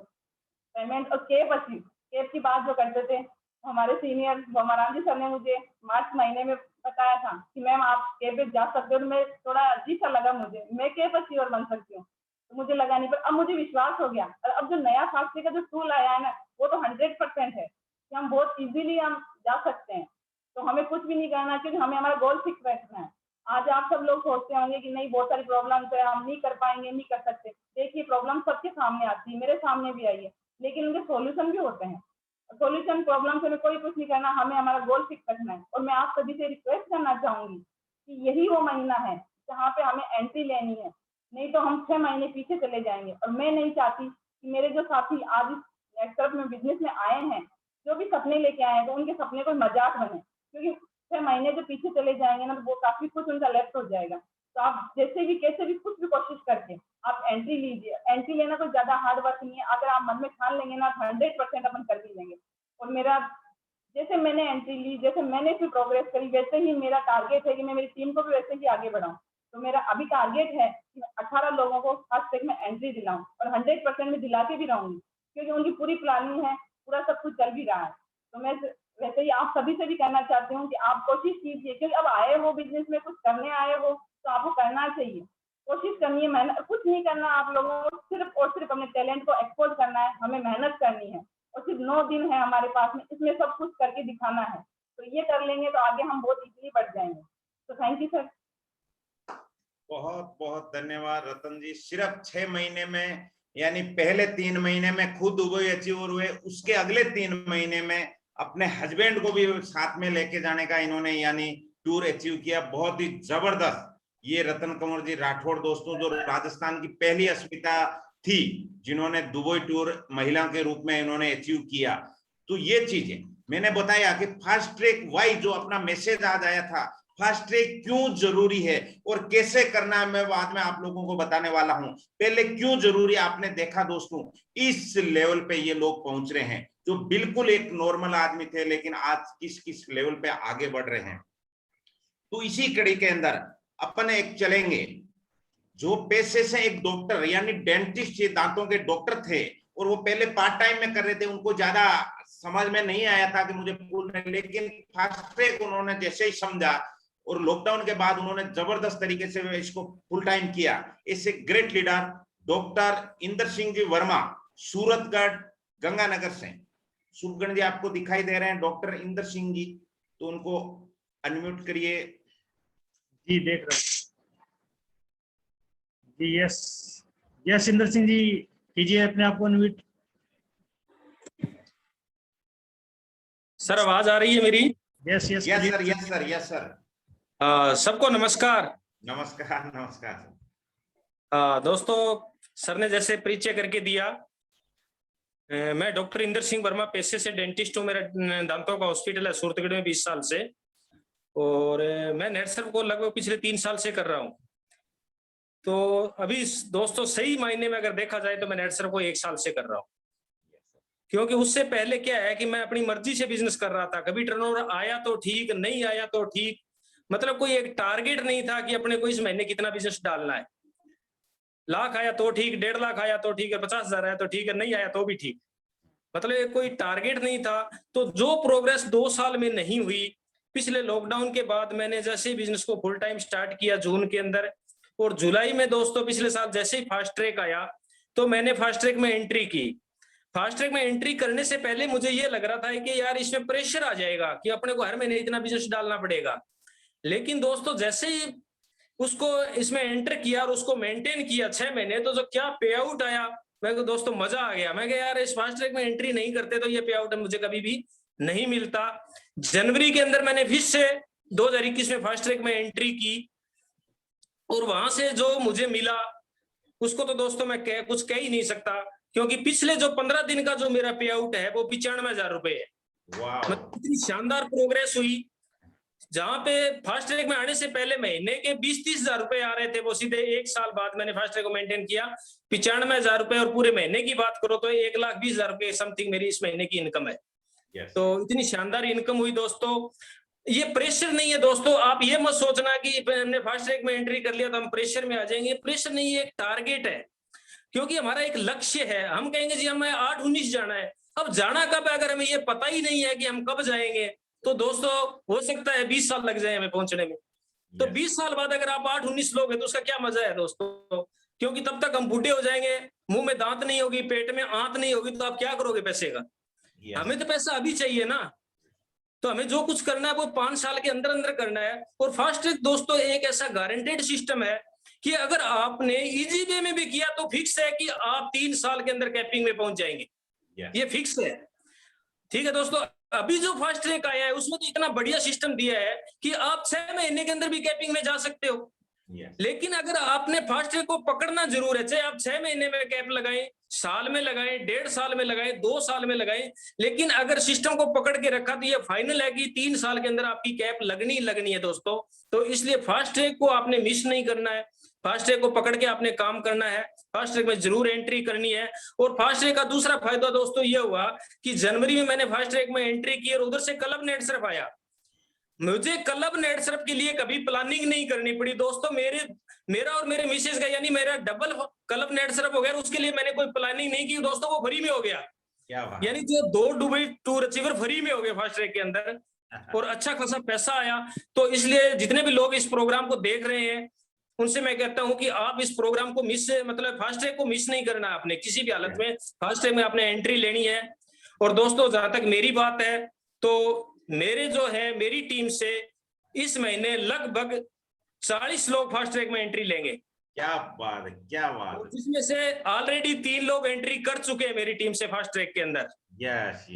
पेमेंट और केप की बात जो करते थे हमारे सीनियर भोमाराम जी सर ने मुझे मार्च महीने में बताया था कि मैम आप केप पे जा सकते हो। तो मैं थोड़ा अजीब सा लगा मुझे, मैं केप अचीवर बन सकती हूँ, तो मुझे लगा नहीं, पर अब मुझे विश्वास हो गया। और अब जो नया फास्ट ट्रैक का जो टूल आया है ना, वो तो 100% है कि हम बहुत इजीली हम जा सकते हैं। तो हमें कुछ भी नहीं करना, क्योंकि हमें हमारा गोल फिक्स रखना है। आज आप सब लोग सोचते होंगे कि नहीं, बहुत सारी प्रॉब्लम्स है, हम नहीं कर पाएंगे, नहीं कर सकते। देखिए, प्रॉब्लम सबके सामने आती है, मेरे सामने भी आई है, लेकिन उनके सॉल्यूशन भी होते हैं। सॉल्यूशन प्रॉब्लम से कोई कुछ नहीं करना, हमें हमारा गोल फिक्स रखना है। और मैं आप सभी से रिक्वेस्ट करना चाहूंगी कि यही वो महीना है जहाँ पे हमें एंट्री लेनी है, नहीं तो हम 6 महीने पीछे चले जाएंगे। और मैं नहीं चाहती कि मेरे जो साथी आज इस नेटवर्क में बिजनेस में आए हैं, जो भी सपने लेके आए हैं, तो उनके सपने कोई मजाक बने, क्योंकि 6 महीने जो पीछे चले जाएंगे ना, तो वो काफी कुछ उनका लेफ्ट हो जाएगा। तो आप जैसे भी कैसे भी कुछ भी कोशिश करके आप एंट्री लीजिए। एंट्री लेना कोई ज्यादा हार्ड वर्क नहीं है, अगर आप मन में ठान लेंगे ना, 100% अपन कर भी लेंगे। और मेरा जैसे मैंने एंट्री ली, जैसे मैंने इसमें प्रोग्रेस करी, वैसे ही मेरा टारगेट है कि मैं मेरी टीम को भी वैसे ही आगे बढ़ाऊं। तो मेरा अभी टारगेट है कि 18 लोगों को फास्ट ट्रैक में एंट्री दिलाऊं, और 100% में दिला के भी रहूंगी, क्योंकि उनकी पूरी प्लानिंग है, पूरा सब कुछ चल भी रहा है। तो मैं वैसे ही आप सभी से भी कहना चाहती हूँ कि आप कोशिश कीजिए, क्योंकि अब आए हो बिजनेस में, कुछ करने आए हो, तो आपको करना चाहिए, कोशिश करनी है, मेहनत कुछ नहीं करना। आप लोगों को सिर्फ और सिर्फ अपने टैलेंट को एक्सपोज करना है, हमें मेहनत करनी है, और सिर्फ 9 दिन है हमारे पास में, इसमें सब कुछ करके दिखाना है। तो ये कर लेंगे तो आगे हम बहुत इजीली बढ़ जाएंगे। तो थैंक यू सर। बहुत बहुत धन्यवाद रतन जी। सिर्फ 6 महीने में, यानी पहले 3 महीने में खुद दुबई अचीवर हुए, उसके अगले 3 महीने में अपने हस्बैंड को भी साथ में लेके जाने का इन्होंने यानी टूर अचीव किया, बहुत ही जबरदस्त। ये रतन कंवर जी राठौड़ दोस्तों, जो राजस्थान की पहली अस्मिता थी जिन्होंने दुबई टूर महिला के रूप में इन्होंने अचीव किया। तो ये चीजें मैंने बताया कि फास्ट ट्रैक वाई जो अपना मैसेज आज आया था, फास्ट ट्रैक क्यों जरूरी है और कैसे करना है, मैं बाद में आप लोगों को बताने वाला हूं। पहले क्यों जरूरी, आपने देखा दोस्तों इस लेवल पे ये लोग पहुंच रहे हैं, जो बिल्कुल एक नॉर्मल आदमी थे लेकिन आज किस किस लेवल पे आगे बढ़ रहे हैं। तो इसी कड़ी के अंदर अपन एक चलेंगे, जो पेशे से एक डॉक्टर यानी डेंटिस्ट, ये दांतों के डॉक्टर थे और वो पहले पार्ट टाइम में कर रहे थे, उनको ज्यादा समझ में नहीं आया था कि मुझे फुल टाइम, लेकिन फास्ट ट्रैक उन्होंने जैसे ही समझा और लॉकडाउन के बाद उन्होंने जबरदस्त तरीके से इसको फुल टाइम किया। इस great leader doctor Inder Singh ji Verma, Suratgarh Ganganagar से। सुरगण जी आपको दिखाई दे रहे हैं, डॉक्टर इंदर सिंह जी, तो उनको अनम्यूट करिए। जी देख रहे हैं जी। यस यस, इंदर सिंह जी कीजिए अपने आप को अनम्यूट। सर आवाज आ रही है मेरी? Yes yes yes sir, yes sir, yes sir. सबको नमस्कार। नमस्कार नमस्कार। दोस्तों, सर ने जैसे परिचय करके दिया, मैं डॉक्टर इंदर सिंह वर्मा पेशे से डेंटिस्ट हूँ। मेरा दांतों का हॉस्पिटल है सूरतगढ़ में 20 साल से, और मैं नेट सर्फ को लगभग पिछले 3 साल से कर रहा हूँ। तो अभी दोस्तों सही मायने में अगर देखा जाए तो मैं नेट सर्फ को 1 साल से कर रहा हूँ, क्योंकि उससे पहले क्या है कि मैं अपनी मर्जी से बिजनेस कर रहा था। कभी टर्नओवर आया तो ठीक, नहीं आया तो ठीक, मतलब कोई एक टारगेट नहीं था कि अपने को इस महीने कितना बिजनेस डालना है। लाख आया तो ठीक, 1.5 लाख आया तो ठीक है, 50,000 आया तो ठीक है, नहीं आया तो भी ठीक, मतलब कोई टारगेट नहीं था। तो जो प्रोग्रेस 2 साल में नहीं हुई, पिछले लॉकडाउन के बाद मैंने जैसे बिजनेस को फुल टाइम स्टार्ट किया जून के अंदर, और जुलाई में दोस्तों पिछले साल जैसे ही फास्ट ट्रैक आया तो मैंने फास्ट ट्रैक में एंट्री की। फास्ट ट्रैक में एंट्री करने से पहले मुझे ये लग रहा था कि यार इसमें प्रेशर आ जाएगा कि अपने को हर महीने इतना बिजनेस डालना पड़ेगा। लेकिन दोस्तों जैसे ही उसको इसमें एंटर किया और उसको मेंटेन किया 6 महीने, तो जो क्या पे आउट आया, मेरे को दोस्तों मजा आ गया। मैं यार इस फास्ट ट्रैक में एंट्री नहीं करते तो ये पे आउट मुझे कभी भी नहीं मिलता। जनवरी के अंदर मैंने फिर से 2021 में फास्ट ट्रैक में एंट्री की, और वहां से जो मुझे मिला उसको तो दोस्तों मैं कुछ कह ही नहीं सकता, क्योंकि पिछले जो 15 दिन का जो मेरा पे आउट है वो 95,000 रुपए है। इतनी शानदार प्रोग्रेस हुई। जहां पे फास्ट ट्रैक में आने से पहले महीने के 20-30,000 रुपए आ रहे थे, वो सीधे 1 साल बाद मैंने फास्ट ट्रैक को मेंटेन किया 95,000 रुपए, और पूरे महीने की बात करो तो 1,20,000 रुपए समथिंग मेरी इस महीने की इनकम है। तो इतनी शानदार इनकम हुई दोस्तों। ये प्रेशर नहीं है दोस्तों, आप ये मत सोचना कि हमने फास्ट ट्रैक में एंट्री कर लिया तो हम प्रेशर में आ जाएंगे। प्रेशर नहीं है, एक टारगेट है, क्योंकि हमारा एक लक्ष्य है। हम कहेंगे जी हमें 8-19 जाना है, अब जाना कब है अगर हमें ये पता ही नहीं है कि हम कब जाएंगे, तो दोस्तों हो सकता है 20 साल लग जाए हमें पहुंचने में। तो 20 साल बाद अगर आप 8-19 लोग हैं तो उसका क्या मजा है दोस्तों, क्योंकि तब तक हम बूढ़े हो जाएंगे, मुंह में दांत नहीं होगी, पेट में आंत नहीं होगी, तो आप क्या करोगे पैसे का? हमें तो पैसा अभी चाहिए ना। तो हमें जो कुछ करना है वो 5 साल के अंदर अंदर करना है। और फास्ट ट्रैक दोस्तों एक ऐसा गारंटेड सिस्टम है कि अगर आपने इजी वे में भी किया तो फिक्स है कि आप 3 साल के अंदर कैपिंग में पहुंच जाएंगे, ये फिक्स है। ठीक है दोस्तों, अभी जो फास्ट ट्रैक आया है उसमें तो इतना बढ़िया सिस्टम दिया है कि आप 6 महीने के अंदर भी कैपिंग में जा सकते हो। लेकिन अगर आपने फास्ट ट्रैक को पकड़ना जरूर है, चाहे आप 6 महीने में कैप लगाएं, साल में लगाएं, 1.5 साल में लगाएं, 2 साल में लगाएं, लेकिन अगर सिस्टम को पकड़ के रखा तो ये फाइनल है कि 3 साल के अंदर आपकी कैप लगनी है दोस्तों। तो इसलिए फास्ट ट्रैक को आपने मिस नहीं करना है, फास्ट ट्रैक को पकड़ के आपने काम करना है, फास्ट ट्रैक में जरूर एंट्री करनी है। और फास्ट ट्रैक का दूसरा फायदा दोस्तों ये हुआ कि जनवरी में मैंने फास्ट ट्रैक में एंट्री की और उधर से क्लब नेट सर्फ आया। मुझे क्लब नेट सर्फ के लिए कभी प्लानिंग नहीं करनी पड़ी दोस्तों। मेरा और मेरे मिसेज का यानी मेरा डबल क्लब नेट सर्फ हो गया, उसके लिए मैंने कोई प्लानिंग नहीं की दोस्तों, वो फ्री में हो गया। यानी जो 2 दुबई टूर अचीवर फ्री में हो गए फास्ट ट्रैक के अंदर, और अच्छा खासा पैसा आया। तो इसलिए जितने भी लोग इस प्रोग्राम को देख रहे हैं उनसे मैं कहता हूं कि आप इस प्रोग्राम को मतलब फास्ट ट्रैक को मिस नहीं करना, आपने किसी भी हालत में फास्ट ट्रैक में आपने एंट्री लेनी है। और दोस्तों जहां तक मेरी बात है तो मेरी टीम से इस महीने लगभग 40 लोग फास्ट ट्रैक में एंट्री लेंगे। क्या बात है, क्या बात है। जिसमें से ऑलरेडी 3 लोग एंट्री कर चुके हैं मेरी टीम से फास्ट ट्रैक के अंदर। यस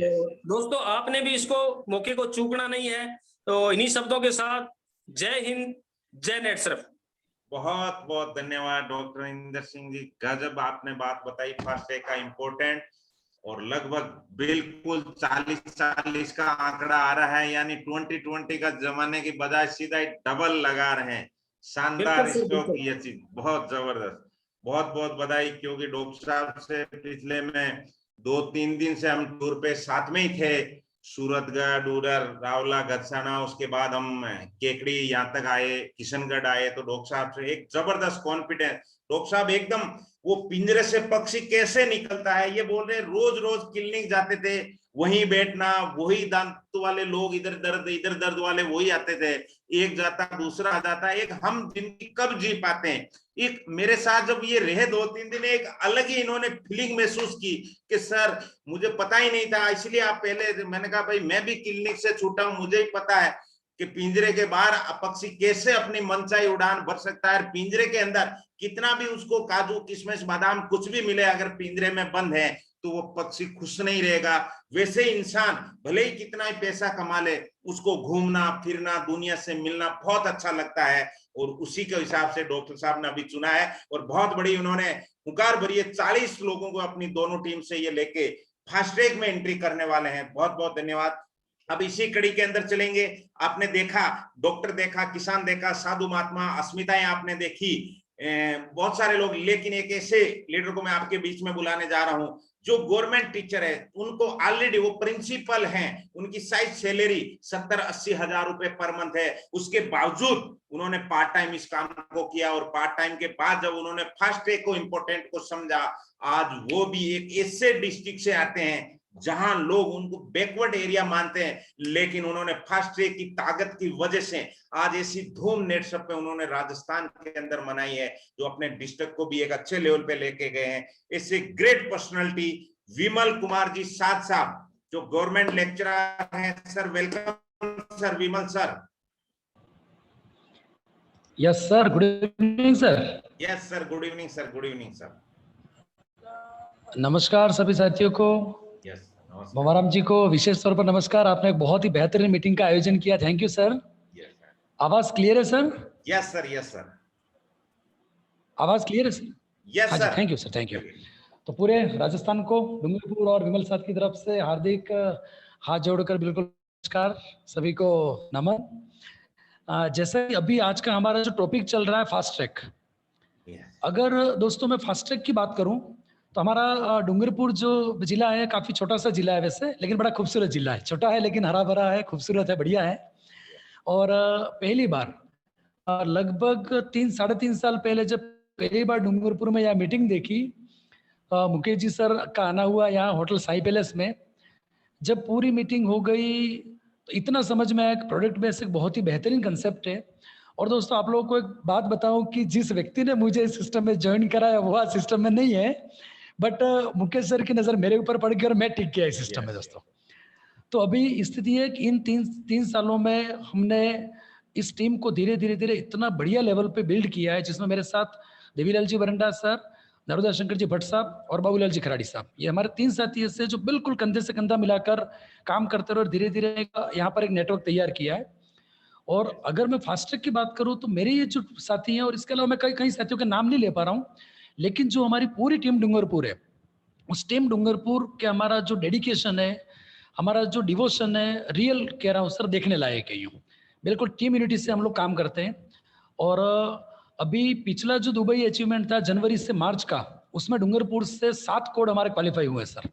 दोस्तों आपने भी इसको मौके को चूकना नहीं है। तो इन्हीं शब्दों के साथ जय हिंद, जय नेट सर्फ। बहुत बहुत धन्यवाद डॉक्टर इंदर सिंह जी, गजब आपने बात बताई फास्टैग का इम्पोर्टेंट, और लगभग बिल्कुल 40-40 का आंकड़ा आ रहा है, यानी 2020 का जमाने की बजाय सीधा डबल लगा रहे हैं। शानदार स्टॉक, ये चीज बहुत जबरदस्त, बहुत बहुत बधाई, क्योंकि डॉक्टर साहब से पिछले में 2-3 दिन से हम टूर पे साथ में ही थे, सूरतगढ़, उधर रावला, गदसाना, उसके बाद हम केकड़ी यहाँ तक आए, किशनगढ़ आए, तो डॉक्टर साहब से एक जबरदस्त कॉन्फिडेंस। डॉक्टर साहब एकदम वो पिंजरे से पक्षी कैसे निकलता है ये बोल रहे, रोज रोज क्लिनिक जाते थे, वहीं बैठना, वही दांत वाले लोग इधर दर्द वाले वही आते थे, एक जाता दूसरा आ जाता, एक हम जिंदगी कब जी पाते हैं। एक मेरे साथ जब ये रहे 2-3 दिन, एक अलग ही इन्होंने फीलिंग महसूस की कि सर मुझे पता ही नहीं था, इसलिए आप पहले, मैंने कहा भाई मैं भी क्लिनिक से छूटा हूं, मुझे ही पता है कि पिंजरे के बाहर पक्षी कैसे अपनी मनचाही उड़ान भर सकता है, पिंजरे के अंदर कितना भी उसको काजू किशमिश बादाम कुछ भी मिले, अगर पिंजरे में बंद है तो वो पक्षी खुश नहीं रहेगा। वैसे ही इंसान भले ही कितना ही पैसा कमा ले, उसको घूमना फिरना, दुनिया से मिलना बहुत अच्छा लगता है, और उसी के हिसाब से डॉक्टर साहब ने अभी चुना है, और बहुत बड़ी उन्होंने पुकार भरी है, 40 लोगों को अपनी दोनों टीम से ये लेके फास्टैग में एंट्री करने वाले हैं। बहुत बहुत धन्यवाद। अब इसी कड़ी के अंदर चलेंगे। आपने देखा, डॉक्टर देखा, किसान देखा, साधु महात्मा, अस्मिताएं आपने देखी, बहुत सारे लोग, लेकिन एक ऐसे लीडर को मैं आपके बीच में बुलाने जा रहा हूं जो गवर्नमेंट टीचर है, उनको ऑलरेडी वो प्रिंसिपल हैं, उनकी साइज सैलरी 70-80 हजार रुपए पर मंथ है, उसके बावजूद उन्होंने पार्ट टाइम इस काम को किया, और पार्ट टाइम के बाद जब उन्होंने फास्टैग को इम्पोर्टेंट को समझा, आज वो भी एक ऐसे डिस्ट्रिक्ट से आते हैं जहां लोग उनको बैकवर्ड एरिया मानते हैं, लेकिन उन्होंने फास्टैग की ताकत की वजह से आज ऐसी धूम नेट सर्फ पे उन्होंने राजस्थान के अंदर मनाई है, जो अपने डिस्ट्रिक्ट को भी एक अच्छे लेवल पे लेके गए हैं। ऐसे ग्रेट पर्सनालिटी विमल कुमार जी साथ साहब, जो गवर्नमेंट लेक्चरर हैं। Sir welcome sir, Vimal sir. Yes sir, good evening sir. Yes sir, good evening sir, good evening sir. नमस्कार सभी साथियों को। यस, भवाराम जी को विशेष तौर पर नमस्कार, आपने एक बहुत ही बेहतरीन मीटिंग का आयोजन किया, थैंक यू सर। आवाज क्लियर है sir? Yes sir, yes sir, आवाज क्लियर है sir? Yes sir, thank you sir, thank you. तो पूरे राजस्थान को डूंगरपुर और विमल साहब की तरफ से हार्दिक हाथ जोड़कर बिल्कुल नमस्कार, सभी को नमन। जैसे अभी आज का हमारा जो टॉपिक चल रहा है फास्टैग, अगर दोस्तों मैं फास्टैग की बात करूं तो हमारा डूंगरपुर जो जिला है काफी छोटा सा जिला है वैसे, लेकिन बड़ा खूबसूरत जिला है, छोटा है लेकिन हरा भरा है, खूबसूरत है, बढ़िया है। और पहली बार लगभग 3-3.5 साल पहले जब पहली बार डूंगरपुर में यह मीटिंग देखी, मुकेश जी सर का आना हुआ यहाँ होटल साई पैलेस में, जब पूरी मीटिंग हो गई तो इतना समझ में आया कि प्रोडक्ट बेस एक बहुत ही बेहतरीन कंसेप्ट है। और दोस्तों आप लोगों को एक बात बताऊं कि जिस व्यक्ति ने मुझे इस सिस्टम में ज्वाइन कराया वो आज सिस्टम में नहीं है, बट मुकेश सर की नजर मेरे ऊपर पड़ गई और मैं टिक गया इस सिस्टम में दोस्तों। तो अभी स्थिति है कि इन 3 सालों में हमने इस टीम को धीरे धीरे इतना बढ़िया लेवल पे बिल्ड किया है, जिसमें मेरे साथ देवीलाल जी बरंडा सर, नरोदा शंकर जी भट्ट साहब और बाबूलाल जी खराड़ी साहब, ये हमारे 3 साथी ऐसे जो बिल्कुल कंधे से कंधा मिलाकर काम करते रहे और धीरे धीरे यहाँ पर एक नेटवर्क तैयार किया है। और अगर मैं फास्टैग की बात करूँ तो मेरे ये जो साथी हैं, और इसके अलावा मैं कई साथियों के नाम नहीं ले पा रहा हूँ, लेकिन जो हमारी पूरी टीम डूंगरपुर है, उस टीम डूंगरपुर के हमारा जो डेडिकेशन है, हमारा जो डिवोशन है, रियल कह रहा हूँ सर, देखने लायक है। यूँ बिल्कुल टीम यूनिटी से हम लोग काम करते हैं। और अभी पिछला जो दुबई अचीवमेंट था जनवरी से मार्च का, उसमें डूंगरपुर से 7 कोड हमारे क्वालिफाई हुए सर,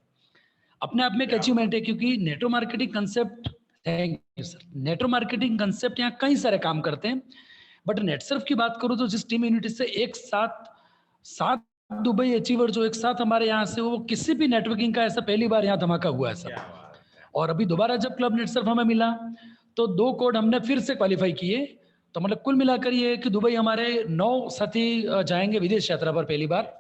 अपने आप में एक अचीवमेंट है, क्योंकि network marketing concept, thank you sir, network marketing concept यहाँ कई सारे काम करते हैं, बट नेट सर्फ की बात करूँ तो जिस टीम यूनिटी से एक साथ 7 दुबई अचीवर जो एक साथ हमारे यहाँ से, वो किसी भी नेटवर्किंग का ऐसा पहली बार यहाँ धमाका हुआ है सर। और अभी दोबारा जब क्लब नेट सर्फ हमें मिला तो 2 कोड हमने फिर से क्वालिफाई किए, तो मतलब कुल मिलाकर ये है कि दुबई हमारे 9 साथी जाएंगे विदेश यात्रा पर पहली बार।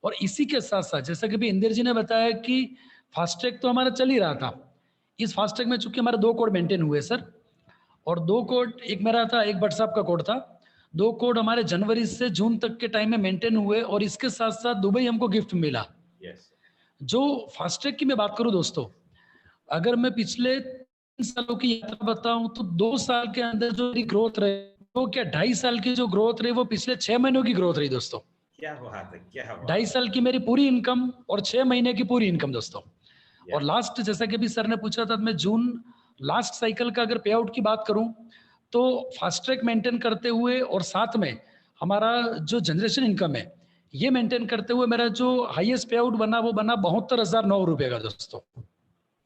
और इसी के साथ साथ जैसा कि भी इंदिर जी ने बताया कि फास्टैग तो हमारा चल ही रहा था, इस फास्टैग में चूंकि हमारे 2 कोड मेंटेन हुए सर, और 2 कोड, एक मेरा था, एक भट्ट साहब का कोड था, 2 कोड हमारे जनवरी से जून तक के टाइम में मेंटेन हुए, और इसके साथ साथ दुबई हमको गिफ्ट मिला। जो फास्टैग की मैं बात करूं दोस्तों, अगर मैं पिछले 3 सालों की यात्रा बताऊं तो 2 साल के अंदर जो मेरी ग्रोथ रही, तो क्या 2.5 साल की जो ग्रोथ रही वो पिछले 6 महीनों की ग्रोथ रही दोस्तों। क्या बात है, क्या बात 2.5 साल की मेरी पूरी इनकम और 6 महीने की पूरी इनकम दोस्तों। है। और लास्ट, जैसा कि अभी सर ने पूछा था, मैं जून लास्ट साइकिल का अगर पे आउट की बात करूं तो फास्ट ट्रैक मेंटेन करते हुए और साथ में हमारा जो जनरेशन इनकम है ये मेंटेन करते हुए मेरा जो हाईएस्ट पे आउट बना वो बना 72,009 रुपए का दोस्तों।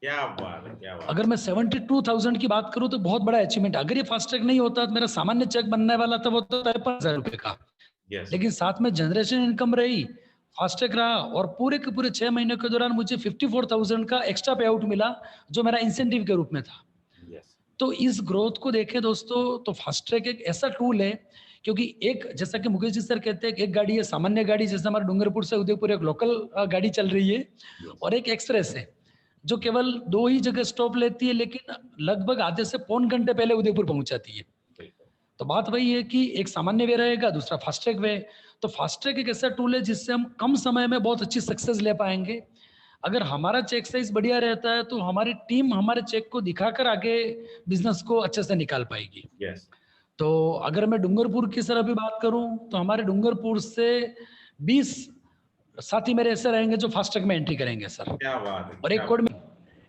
क्या बात है, क्या बात अगर मैं 72,000 की बात करूं तो बहुत बड़ा अचीवमेंट। अगर ये फास्ट ट्रैक नहीं होता तो मेरा सामान्य चेक बनने वाला था वो तो 53,000 रुपए का, है। यस, लेकिन साथ में जनरेशन इनकम रही, फास्टैग रहा और पूरे के पूरे 6 महीने के दौरान मुझे 54,000 का एक्स्ट्रा पे आउट मिला जो मेरा इंसेंटिव के रूप में था। यस, तो इस ग्रोथ को देखें दोस्तों तो फास्टैग एक ऐसा टूल है, क्योंकि एक, जैसा कि मुकेश जी सर कहते हैं, एक गाड़ी है सामान्य गाड़ी, जैसे हमारे डूंगरपुर से उदयपुर एक लोकल गाड़ी चल रही है, और एक एक्सप्रेस है जो केवल 2 ही जगह स्टॉप लेती है लेकिन लगभग आधे से पौन घंटे पहले उदयपुर पहुंच जाती है। तो बात वही है कि एक सामान्य वे रहेगा, दूसरा फास्टैग वे। तो फास्टैग एक ऐसा टूल है जिससे हम कम समय में बहुत अच्छी सक्सेस ले पाएंगे। अगर हमारा चेक साइज बढ़िया रहता है तो हमारी टीम हमारे चेक को दिखाकर आगे बिजनेस को अच्छे से निकाल पाएगी। यस, तो अगर मैं डूंगरपुर की सर अभी बात करूं तो हमारे डूंगरपुर से 20 साथी मेरे ऐसे रहेंगे जो फास्टैग में एंट्री करेंगे सर, क्या बात है, और एक क्या कोड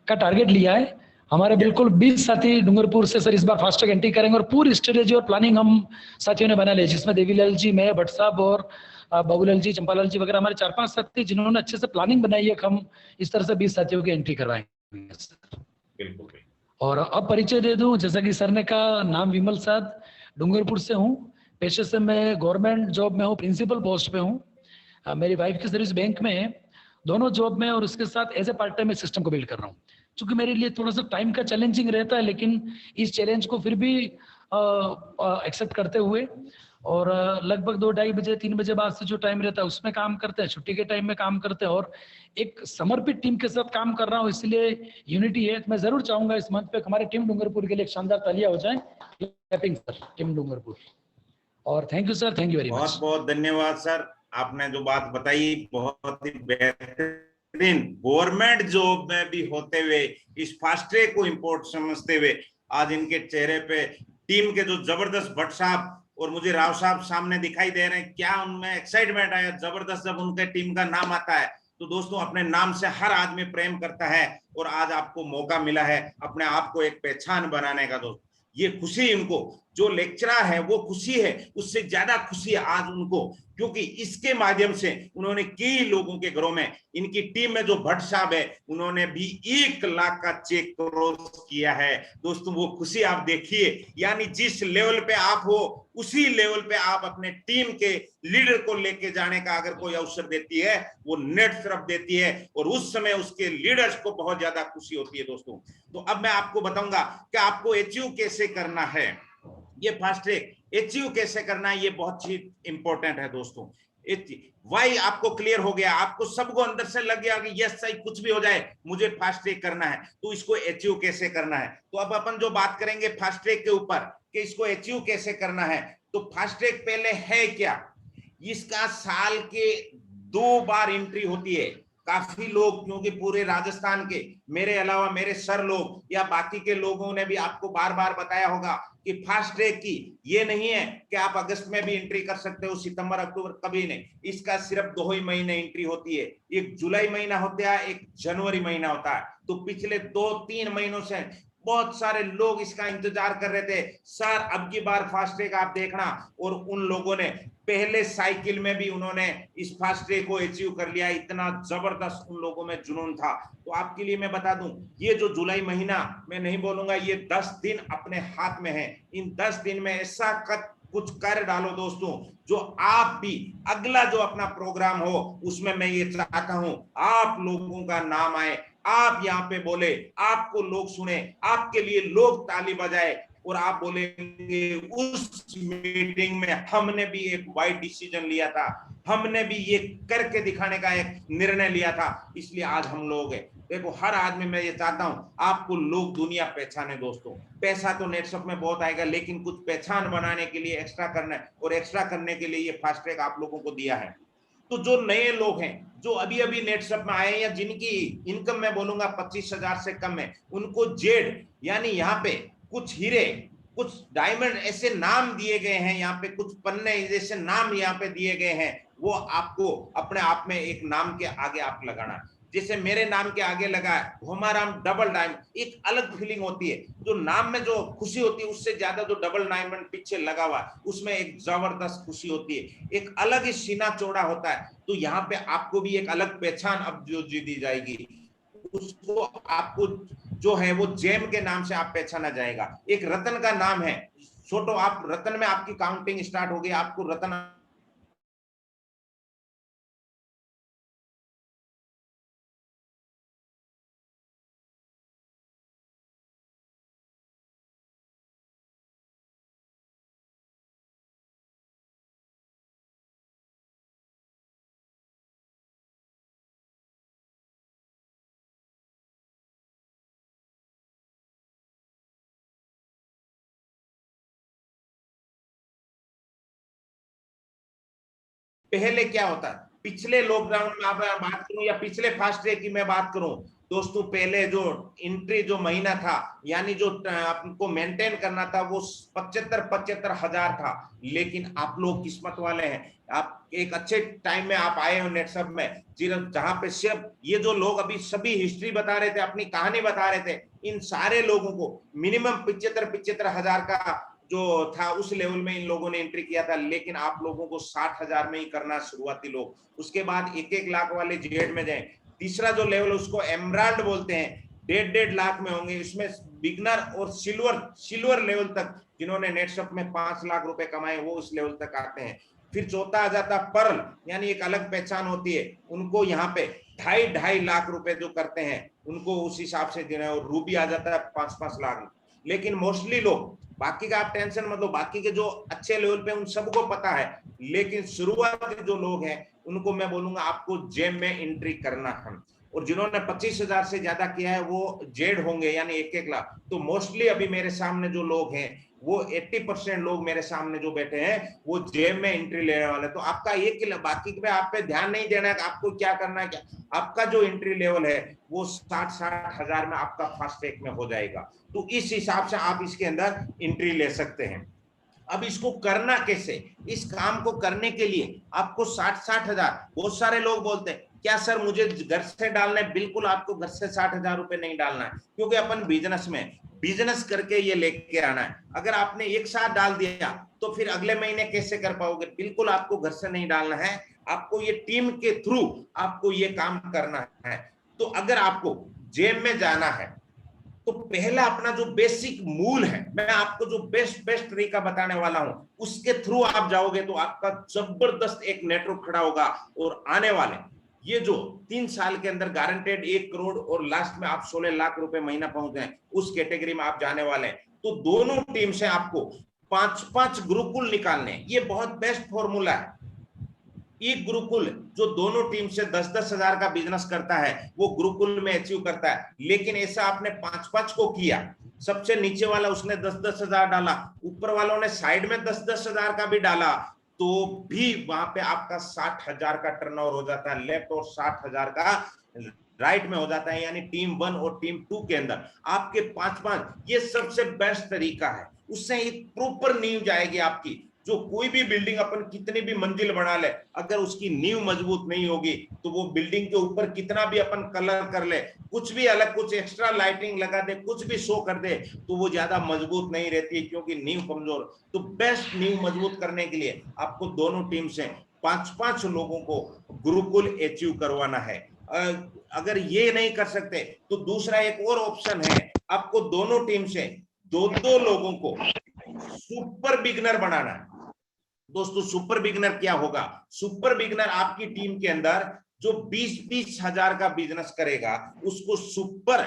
का टारगेट लिया है हमारे। बिल्कुल 20 साथी डूंगरपुर से सर इस बार फास्टैग एंट्री करेंगे, और पूरी स्ट्रेटेजी और प्लानिंग हम साथियों ने बना ली, जिसमें देवीलाल जी, मैं, भट्ट साहब और बाबूलाल जी, चंपालाल जी वगैरह हमारे 4-5 साथी जिन्होंने अच्छे से प्लानिंग बनाई है। हम इस तरह से 20 साथियों की एंट्री करवाएंगे सर। बिल्कुल बिल्कुल। और अब परिचय दे दूं, जैसा कि सर ने कहा, नाम विमल साध, डूंगरपुर से हूँ। पेशे से मैं गवर्नमेंट जॉब में हूँ, प्रिंसिपल पोस्ट पे हूँ। मेरी वाइफ की सर्विस बैंक में है, दोनों जॉब में, और उसके साथ as a part time system को बिल्ड कर रहा हूँ। क्योंकि मेरे लिए थोड़ा सा टाइम का चैलेंजिंग रहता है, लेकिन इस चैलेंज को फिर भी एक्सेप्ट करते हुए, और लगभग 2-2:30 बजे 3 बजे बाद से जो टाइम रहता है उसमें काम करते हैं, छुट्टी के टाइम में काम करते हैं, और एक समर्पित टीम के साथ काम कर रहा हूँ, इसलिए यूनिटी है। मैं जरूर चाहूंगा इस मंच पे हमारे टीम डूंगरपुर के लिए एक शानदार तालियां हो जाए। सर टीम डूंगरपुर, और thank you sir, thank you very much. बहुत बहुत धन्यवाद सर, आपने जो बात बताई बहुत ही बेहतरीन। गवर्नमेंट जॉब में भी होते हुए इस फास्टैग को इम्पोर्ट समझते हुए आज इनके चेहरे पे टीम के जो जबरदस्त भट्ट साहब और मुझे राव साहब सामने दिखाई दे रहे हैं, क्या उनमें एक्साइटमेंट आया जबरदस्त जब उनके टीम का नाम आता है। तो दोस्तों, अपने नाम से हर आदमी प्रेम करता है, और आज आपको मौका मिला है अपने आप को एक पहचान बनाने का। दोस्तों, ये खुशी उनको, जो लेक्चरर है वो खुशी है, उससे ज्यादा खुशी है आज उनको, क्योंकि इसके माध्यम से उन्होंने कई लोगों के घरों में, इनकी टीम में जो भट्ट साहब है उन्होंने भी 1 लाख का चेक क्रॉस किया है। दोस्तों, वो खुशी आप देखिए, यानी जिस लेवल पे आप हो उसी लेवल पे आप अपने टीम के लीडर को लेके जाने का अगर कोई अवसर देती है, वो नेट तरफ देती है, और उस समय उसके लीडर्स को बहुत ज्यादा खुशी होती है। दोस्तों, तो अब मैं आपको बताऊंगा कि आपको अचीव कैसे करना है, ये फास्टैग अचीव कैसे करना है, ये बहुत ही इंपॉर्टेंट है। दोस्तों, वाई आपको क्लियर हो गया, आपको सबको अंदर से लग गया कि यस सही, कुछ भी हो जाए मुझे फास्टैग करना है, तो इसको अचीव कैसे करना है। तो अब अपन जो बात करेंगे फास्टैग के ऊपर कि इसको अचीव कैसे करना है, तो फास्टैग पहले है क्या, इसका साल के 2 बार एंट्री होती है। काफी लोग, क्योंकि पूरे राजस्थान के मेरे अलावा मेरे सर लोग या बाकी के लोगों ने भी आपको बार बार बताया होगा कि फास्टैग की ये नहीं है कि आप अगस्त में भी एंट्री कर सकते हो, सितंबर अक्टूबर कभी नहीं, इसका सिर्फ 2 ही महीने एंट्री होती है। एक जुलाई महीना होता है, एक जनवरी महीना होता है। तो पिछले 2-3 महीनों से बहुत सारे लोग इसका इंतजार कर रहे थे, सर अब की बार फास्टैग आप देखना, और उन लोगों ने पहले साइकिल में भी उन्होंने इस फास्टैग को अचीव कर लिया। इतना जबरदस्त उन लोगों में जुनून था। तो आपके लिए मैं बता दूं, ये जो जुलाई महीना, मैं नहीं बोलूंगा, ये 10 दिन अपने हाथ में है। इन 10 दिन में ऐसा कुछ कर डालो दोस्तों, जो आप भी अगला जो अपना प्रोग्राम हो उसमें मैं ये चाहता हूं आप लोगों का नाम आए, आप यहाँ पे बोले, आपको लोग सुने, आपके लिए लोग ताली बजाए, और आप बोलेंगे उस मीटिंग में हमने भी एक वाइड डिसीजन लिया था, हमने भी ये करके दिखाने का एक निर्णय लिया था, इसलिए आज हम लोग हैं। देखो, हर आदमी, मैं ये चाहता हूं आपको लोग दुनिया पहचाने। दोस्तों, पैसा तो नेटवर्क में बहुत आएगा, लेकिन कुछ पहचान बनाने के लिए एक्स्ट्रा करना है, और एक्स्ट्रा करने के लिए ये फास्टैग आप लोगों को दिया है। तो जो नए लोग हैं, जो अभी अभी नेटसप में आए हैं या जिनकी इनकम मैं बोलूंगा 25,000 से कम है, उनको जेड यानी यहाँ पे कुछ हीरे, कुछ डायमंड ऐसे नाम दिए गए हैं, यहाँ पे कुछ पन्ने जैसे नाम यहाँ पे दिए गए हैं, वो आपको अपने आप में एक नाम के आगे आप लगाना। जैसे मेरे नाम के आगे लगा है घोमाराम डबल डायमंड, एक अलग फीलिंग होती है, जो नाम में जो खुशी होती है उससे ज्यादा जो डबल डायमंड पीछे लगा हुआ है उसमें एक जबरदस्त खुशी होती है, एक अलग ही सीना चौड़ा होता है। तो यहाँ पे आपको भी एक अलग पहचान अब जो दी जाएगी, उसको आपको जो है वो जेम के नाम से आप पहचाना जाएगा। एक रतन का नाम है, छोटो आप रतन में आपकी काउंटिंग स्टार्ट हो गई, आपको रतन पहले क्या होता है, पिछले लॉकडाउन में आप बात करूं या पिछले फास्ट ट्रैक की मैं बात करूं दोस्तों, पहले जो एंट्री जो महीना था यानी जो आपको मेंटेन करना था वो 75 हजार था। लेकिन आप लोग किस्मत वाले हैं, आप एक अच्छे टाइम में आप आए हो नेटसप में, जहां पे सिर्फ ये जो लोग अभी सभी हिस्ट्री बता रहे थे, अपनी कहानी बता रहे थे, इन सारे लोगों को मिनिमम 75 हजार का जो था उस लेवल में इन लोगों ने एंट्री किया था। लेकिन आप लोगों को 60,000 में ही करना शुरुआती लोग, उसके बाद 1-1 लाख वाले जेड में जाए। तीसरा जो लेवल उसको एमराल्ड बोलते हैं, 1.5 लाख में होंगे। इसमें बिगनर और सिल्वर लेवल तक जिन्होंने नेटसप में 5 लाख रुपए कमाए वो उस लेवल तक आते हैं। फिर चौथा आ जाता पर्ल, यानी एक अलग पहचान होती है, उनको यहाँ पे 2.5 लाख रुपए जो करते हैं उनको उस हिसाब से देना है। और रूबी आ जाता है 5-5 लाख। लेकिन मोस्टली लोग, बाकी का आप टेंशन मत लो, बाकी के जो अच्छे लेवल पे उन सबको पता है, लेकिन शुरुआती जो लोग हैं उनको मैं बोलूंगा आपको जेम में एंट्री करना है। और जिन्होंने 25,000 से ज्यादा किया है वो जेड होंगे यानी 1-1 लाख। तो मोस्टली अभी मेरे सामने जो लोग हैं वो 80% लोग मेरे सामने जो बैठे हैं वो जेम में एंट्री लेने वाले। तो आपका एक बाकी पे आप पे ध्यान नहीं देना है, आपको क्या करना है, क्या आपका जो एंट्री लेवल है वो 60 हजार में आपका फास्ट ट्रैक में हो जाएगा। तो इस हिसाब से आप इसके अंदर एंट्री ले सकते हैं। अब इसको करना कैसे, इस काम को करने के लिए आपको 60 हजार, बहुत सारे लोग बोलते हैं क्या सर मुझे घर से डालना है, बिल्कुल आपको घर से 60,000 रुपए नहीं डालना है, क्योंकि अपन बिजनेस करके ये लेके आना है। अगर आपने एक साथ डाल दिया तो फिर अगले महीने कैसे कर पाओगे, बिल्कुल आपको घर से नहीं डालना है, आपको ये टीम के थ्रू आपको ये काम करना है। तो अगर आपको जेम में जाना है तो पहला अपना जो बेसिक मूल है, मैं आपको जो बेस्ट तरीका बताने वाला हूं, उसके थ्रू आप जाओगे तो आपका जबरदस्त एक नेटवर्क खड़ा होगा। और आने वाले ये जो 3 साल के अंदर गारंटेड 1 करोड़ और लास्ट में आप 16 लाख रुपए महीना पहुंच गए, उस कैटेगरी में आप जाने वाले हैं। तो दोनों टीम से आपको 5-5 गुरुकुल निकालने, ये बहुत बेस्ट फॉर्मूला है। एक गुरुकुल जो दोनों टीम से 10-10 हजार का बिजनेस करता है वो गुरुकुल में अचीव करता है। लेकिन ऐसा आपने 5-5 को किया, सबसे नीचे वाला उसने 10-10 हजार डाला, ऊपर वालों ने साइड में 10-10 हजार का भी डाला, तो भी वहां पे आपका 60 हजार का टर्नओवर हो जाता है लेफ्ट और 60 हजार का राइट में हो जाता है। यानी टीम 1 और टीम 2 के अंदर आपके 5-5, ये सबसे बेस्ट तरीका है। उससे एक प्रॉपर नींव जाएगी आपकी। जो कोई भी बिल्डिंग अपन कितनी भी मंजिल बना ले, अगर उसकी नींव मजबूत नहीं होगी तो वो बिल्डिंग के ऊपर कितना भी अपन कलर कर ले, कुछ भी अलग, कुछ एक्स्ट्रा लाइटिंग लगा दे, कुछ भी शो कर दे, तो वो ज्यादा मजबूत नहीं रहती, क्योंकि नींव कमजोर। तो बेस्ट नींव मजबूत करने के लिए आपको दोनों टीम से 5-5 लोगों को गुरुकुल अचीव करवाना है। अगर ये नहीं कर सकते तो दूसरा एक और ऑप्शन है, आपको दोनों टीम से 2-2 लोगों को सुपर बिगनर बनाना है। दोस्तों सुपर बिगनर क्या होगा, सुपर बिगनर आपकी टीम के अंदर जो 20-20 हजार का बिजनेस करेगा उसको सुपर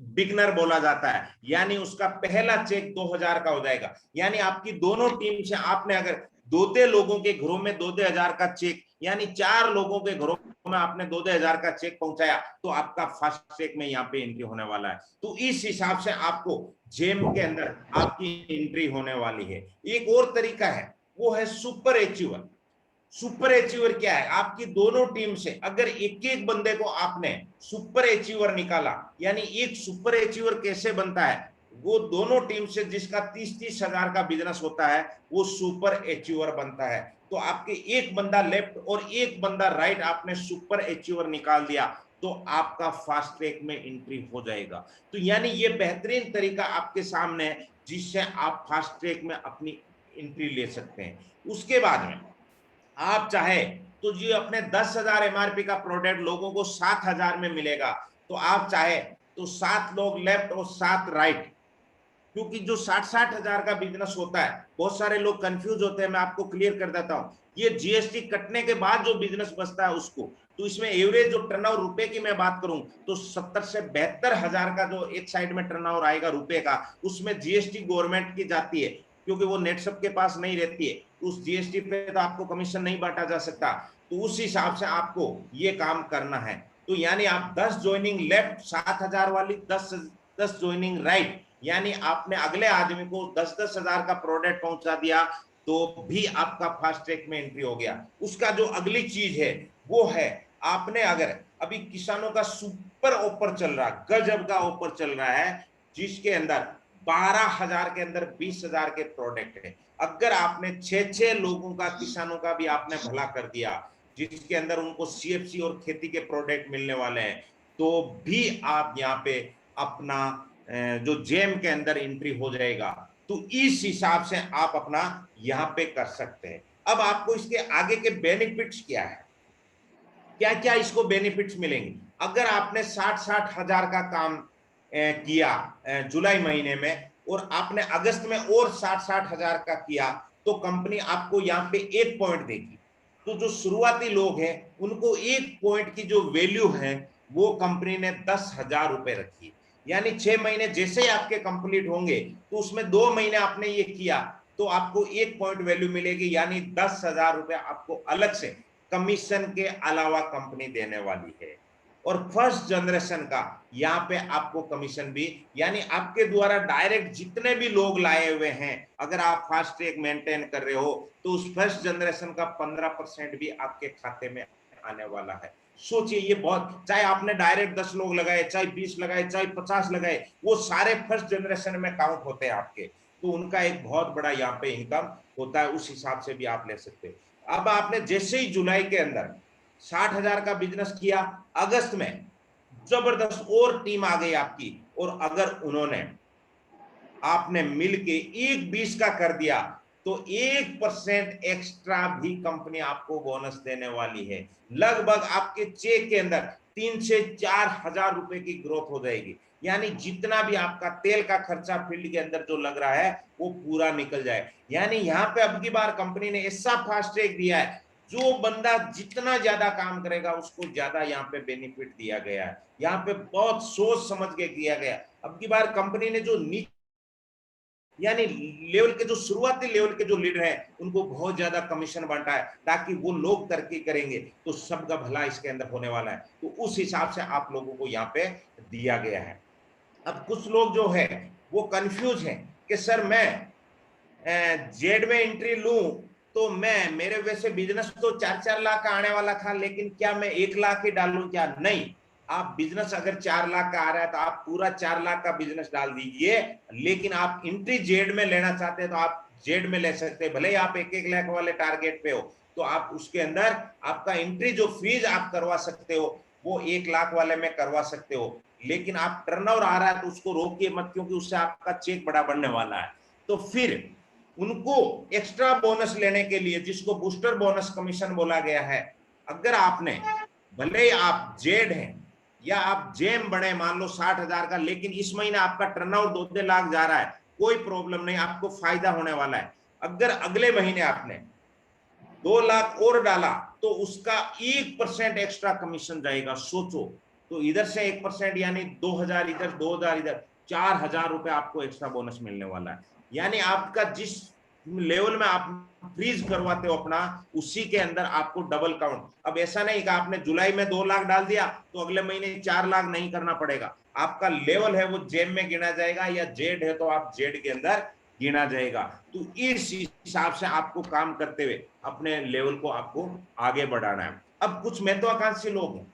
बिगनर बोला जाता है। यानी उसका पहला चेक 2,000 का हो जाएगा। यानी आपकी दोनों टीम से आपने अगर 2-2 लोगों के घरों में 2-2 हजार का चेक, यानी 4 लोगों के घरों में आपने 2-2 हजार का चेक पहुंचाया, तो आपका फर्स्ट चेक में यहाँ पे एंट्री होने वाला है। तो इस हिसाब से आपको जेम के अंदर आपकी एंट्री होने वाली है। एक और तरीका है, वो है सुपर अचीवर। सुपर अचीवर क्या है? आपकी दोनों टीम से अगर एक एक बंदे को आपने सुपर अचीवर निकाला, यानी एक सुपर अचीवर कैसे बनता है, वो दोनों टीम से जिसका 30-30 हजार का बिजनेस होता है वो सुपर अचीवर बनता है। तो आपके एक बंदा लेफ्ट और एक बंदा राइट आपने सुपर अचीवर निकाल दिया तो आपका फास्ट ट्रैक में एंट्री हो जाएगा। तो यानी ये बेहतरीन तरीका आपके सामने है जिससे आप फास्ट ट्रैक में अपनी एंट्री ले सकते हैं। उसके बाद में आप चाहे तो जी अपने 10,000 एमआरपी का प्रोडक्ट लोगों को 7,000 में मिलेगा, तो आप चाहे तो 7 लोग लेफ्ट और 7 राइट, क्योंकि जो 60-60 हजार का बिजनेस होता है बहुत सारे लोग कंफ्यूज होते हैं, मैं आपको क्लियर कर देता हूं। ये जीएसटी कटने के बाद जो बिजनेस बचता है उसको, तो इसमें एवरेज जो टर्नओवर रुपए की मैं बात करूं तो 70 से 72 हजार का जो एक साइड में टर्नओवर आएगा रुपए का, उसमें जीएसटी गवर्नमेंट की जाती है क्योंकि वो नेटसप के पास नहीं रहती है। उस जीएसटी पे तो आपको कमीशन नहीं बांटा जा सकता, तो उस हिसाब से आपको ये काम करना है। तो यानी आप 10 ज्वाइनिंग लेफ्ट 7,000 वाली, 10 ज्वाइनिंग राइट, यानी आपने अगले आदमी को 10-10 हजार का प्रोडक्ट पहुंचा दिया तो भी आपका फास्ट ट्रैक में एंट्री हो गया। उसका जो अगली चीज है वो है, आपने अगर अभी किसानों का सुपर ऑफर चल रहा, गजब का ऑफर चल रहा है जिसके अंदर 12,000 के अंदर 20,000 के प्रोडक्ट है। अगर आपने 6 लोगों का, किसानों का भी आपने भला कर दिया जिसके अंदर उनको सीएफसी और खेती के प्रोडक्ट मिलने वाले हैं, तो भी आप यहाँ पे अपना जो जेम के अंदर एंट्री हो जाएगा। तो इस हिसाब से आप अपना यहाँ पे कर सकते हैं। अब आपको इसके आगे के बेनिफिट्स क्या है, क्या क्या इसको बेनिफिट्स मिलेंगे। अगर आपने 60-60 हजार का काम किया जुलाई महीने में और आपने अगस्त में और 60-60 हजार का किया, तो कंपनी आपको यहाँ पे 1 पॉइंट देगी। तो जो शुरुआती लोग हैं उनको 1 पॉइंट की जो वैल्यू है वो कंपनी ने 10,000 रुपए रखी। यानी 6 महीने जैसे ही आपके कंप्लीट होंगे तो उसमें 2 महीने आपने ये किया तो आपको 1 पॉइंट वैल्यू मिलेगी, यानी 10,000 रुपए आपको अलग से कमीशन के अलावा कंपनी देने वाली है। और फर्स्ट जनरेशन का यहाँ पे आपको कमीशन भी, यानी आपके द्वारा डायरेक्ट जितने भी लोग लाए हुए हैं, अगर आप फास्ट ट्रैक मेंटेन कर रहे हो तो उस फर्स्ट जनरेशन का 15% भी आपके खाते में आने वाला है। सोचिए ये बहुत, चाहे आपने डायरेक्ट 10 लोग लगाए, चाहे 20 लगाए, चाहे 50 लगाए, वो सारे फर्स्ट जनरेशन में काउंट होते हैं आपके, तो उनका एक बहुत बड़ा यहाँ पे इनकम होता है। उस हिसाब से भी आप ले सकते हैं। अब आपने जैसे ही जुलाई के अंदर 60,000 का बिजनेस किया, अगस्त में जबरदस्त और टीम आ गई आपकी, और अगर उन्होंने आपने मिलके 1-20 का कर दिया तो 1% एक्स्ट्रा भी कंपनी आपको बोनस देने वाली है। लगभग आपके चेक के अंदर 3 से 4 हजार रुपए की ग्रोथ हो जाएगी। यानी जितना भी आपका तेल का खर्चा फील्ड के अंदर जो लग रहा है वो पूरा निकल जाए। यानी यहाँ पे अब की बार कंपनी ने ऐसा फास्ट ट्रैक दिया है, जो बंदा जितना ज्यादा काम करेगा उसको ज्यादा यहाँ पे बेनिफिट दिया गया है। यहाँ पे बहुत सोच समझ के किया गया। अब की बार कंपनी ने जो यानी लेवल के, जो शुरुआती लेवल के जो लीडर हैं उनको बहुत ज्यादा कमीशन बांटा है ताकि वो लोग तरक्की करेंगे तो सबका भला इसके अंदर होने वाला है। तो उस हिसाब से आप लोगों को यहाँ पे दिया गया है। अब कुछ लोग जो है वो कंफ्यूज हैं कि सर मैं जेड में एंट्री लूं तो मेरे वैसे बिजनेस तो 4-4 लाख का आने वाला था, लेकिन क्या मैं 1 लाख ही डालूं क्या? नहीं, आप बिजनेस अगर 4 लाख का आ रहा है तो आप पूरा 4 लाख का बिजनेस डाल दीजिए, लेकिन आप एंट्री जेड में लेना चाहते हैं तो आप जेड में ले सकते हैं। भले ही आप 1-1 लाख वाले टारगेट पे हो तो आप उसके अंदर आपका एंट्री जो फीस आप करवा सकते हो वो 1 लाख वाले में करवा सकते हो, लेकिन आप टर्नओवर आ रहा है तो उसको रोकिए मत, क्योंकि उससे आपका चेक बड़ा बढ़ने वाला है। तो फिर उनको एक्स्ट्रा बोनस लेने के लिए, जिसको बूस्टर बोनस कमीशन बोला गया है, अगर आपने भले ही आप जेड हैं या आप जेम बने, मान लो 60,000 का, लेकिन इस महीने आपका टर्नओवर 2-2 लाख जा रहा है, कोई प्रॉब्लम नहीं, आपको फायदा होने वाला है। अगर अगले महीने आपने 2 लाख और डाला तो उसका 1% एक्स्ट्रा कमीशन जाएगा। सोचो, तो इधर से 1% यानी 2,000 इधर, 2,000 इधर, 4,000 रुपए आपको एक्स्ट्रा बोनस मिलने वाला है। यानी आपका जिस लेवल में आप फ्रीज करवाते हो अपना, उसी के अंदर आपको डबल काउंट। अब ऐसा नहीं कि आपने जुलाई में 2 लाख डाल दिया तो अगले महीने 4 लाख नहीं करना पड़ेगा। आपका लेवल है वो जेम में गिना जाएगा, या जेड है तो आप जेड के अंदर गिना जाएगा। तो इस हिसाब से आपको काम करते हुए अपने लेवल को आपको आगे बढ़ाना है। अब कुछ महत्वाकांक्षी लोग हैं,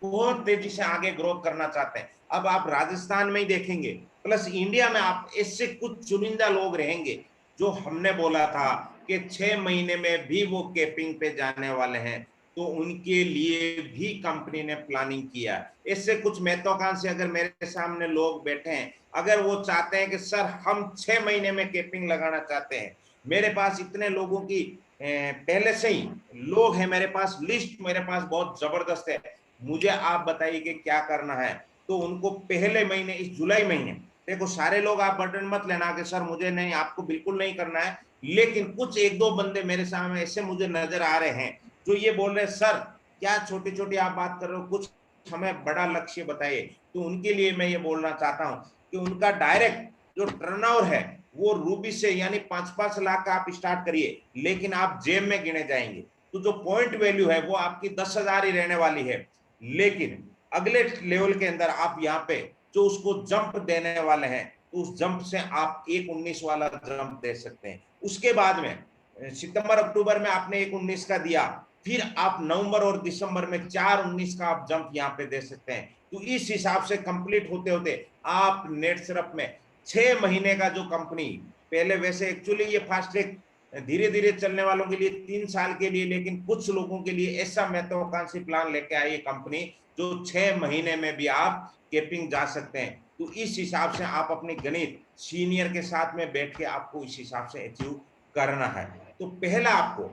बहुत तेजी से आगे ग्रोथ करना चाहते हैं। अब आप राजस्थान में ही देखेंगे, प्लस इंडिया में आप ऐसे कुछ चुनिंदा लोग रहेंगे जो हमने बोला था कि 6 महीने में भी वो कैपिंग पे जाने वाले हैं, तो उनके लिए भी कंपनी ने प्लानिंग किया। इससे कुछ महत्वाकांक्षी अगर मेरे सामने लोग बैठे हैं, अगर वो चाहते हैं कि सर हम 6 महीने में कैपिंग लगाना चाहते हैं, मेरे पास इतने लोगों की पहले से ही लोग हैं, मेरे पास लिस्ट मेरे पास बहुत जबरदस्त है, मुझे आप बताइए कि क्या करना है। तो उनको पहले महीने, इस जुलाई महीने, देखो सारे लोग आप बर्डन मत लेना कि सर मुझे नहीं, आपको बिल्कुल नहीं करना है, लेकिन कुछ एक दो बंदे मेरे सामने ऐसे मुझे नजर आ रहे हैं जो ये बोल रहे हैं सर क्या छोटी छोटी आप बात कर रहे हो, कुछ हमें बड़ा लक्ष्य बताइए। तो उनके लिए मैं ये बोलना चाहता हूं कि उनका डायरेक्ट जो टर्नओवर है वो रूबी से यानी 5-5 लाख का आप स्टार्ट करिए, लेकिन आप जेब में गिने जाएंगे। तो जो पॉइंट वैल्यू है वो आपकी 10,000 ही रहने वाली है, लेकिन अगले लेवल के अंदर आप यहाँ पे जो उसको जंप देने वाले हैं, तो उस जंप से आप 1.19 वाला जंप दे सकते हैं। उसके बाद में सितंबर अक्टूबर में आपने 1.19 का दिया, फिर आप नवंबर और दिसंबर में 4.19 का आप जंप यहाँ पे दे सकते हैं। तो इस हिसाब से कंप्लीट होते होते आप नेटसर्फ में 6 महीने का जो कंपनी, पहले वैसे एक्चुअली ये फास्ट ट्रैक धीरे धीरे चलने वालों के लिए 3 साल के लिए, लेकिन कुछ लोगों के लिए ऐसा महत्वाकांक्षी प्लान लेके आई है कंपनी जो 6 महीने में भी आप कैपिंग जा सकते हैं। तो इस हिसाब से आप अपनी गणित सीनियर के साथ में बैठ के आपको इस हिसाब से अचीव करना है। तो पहला आपको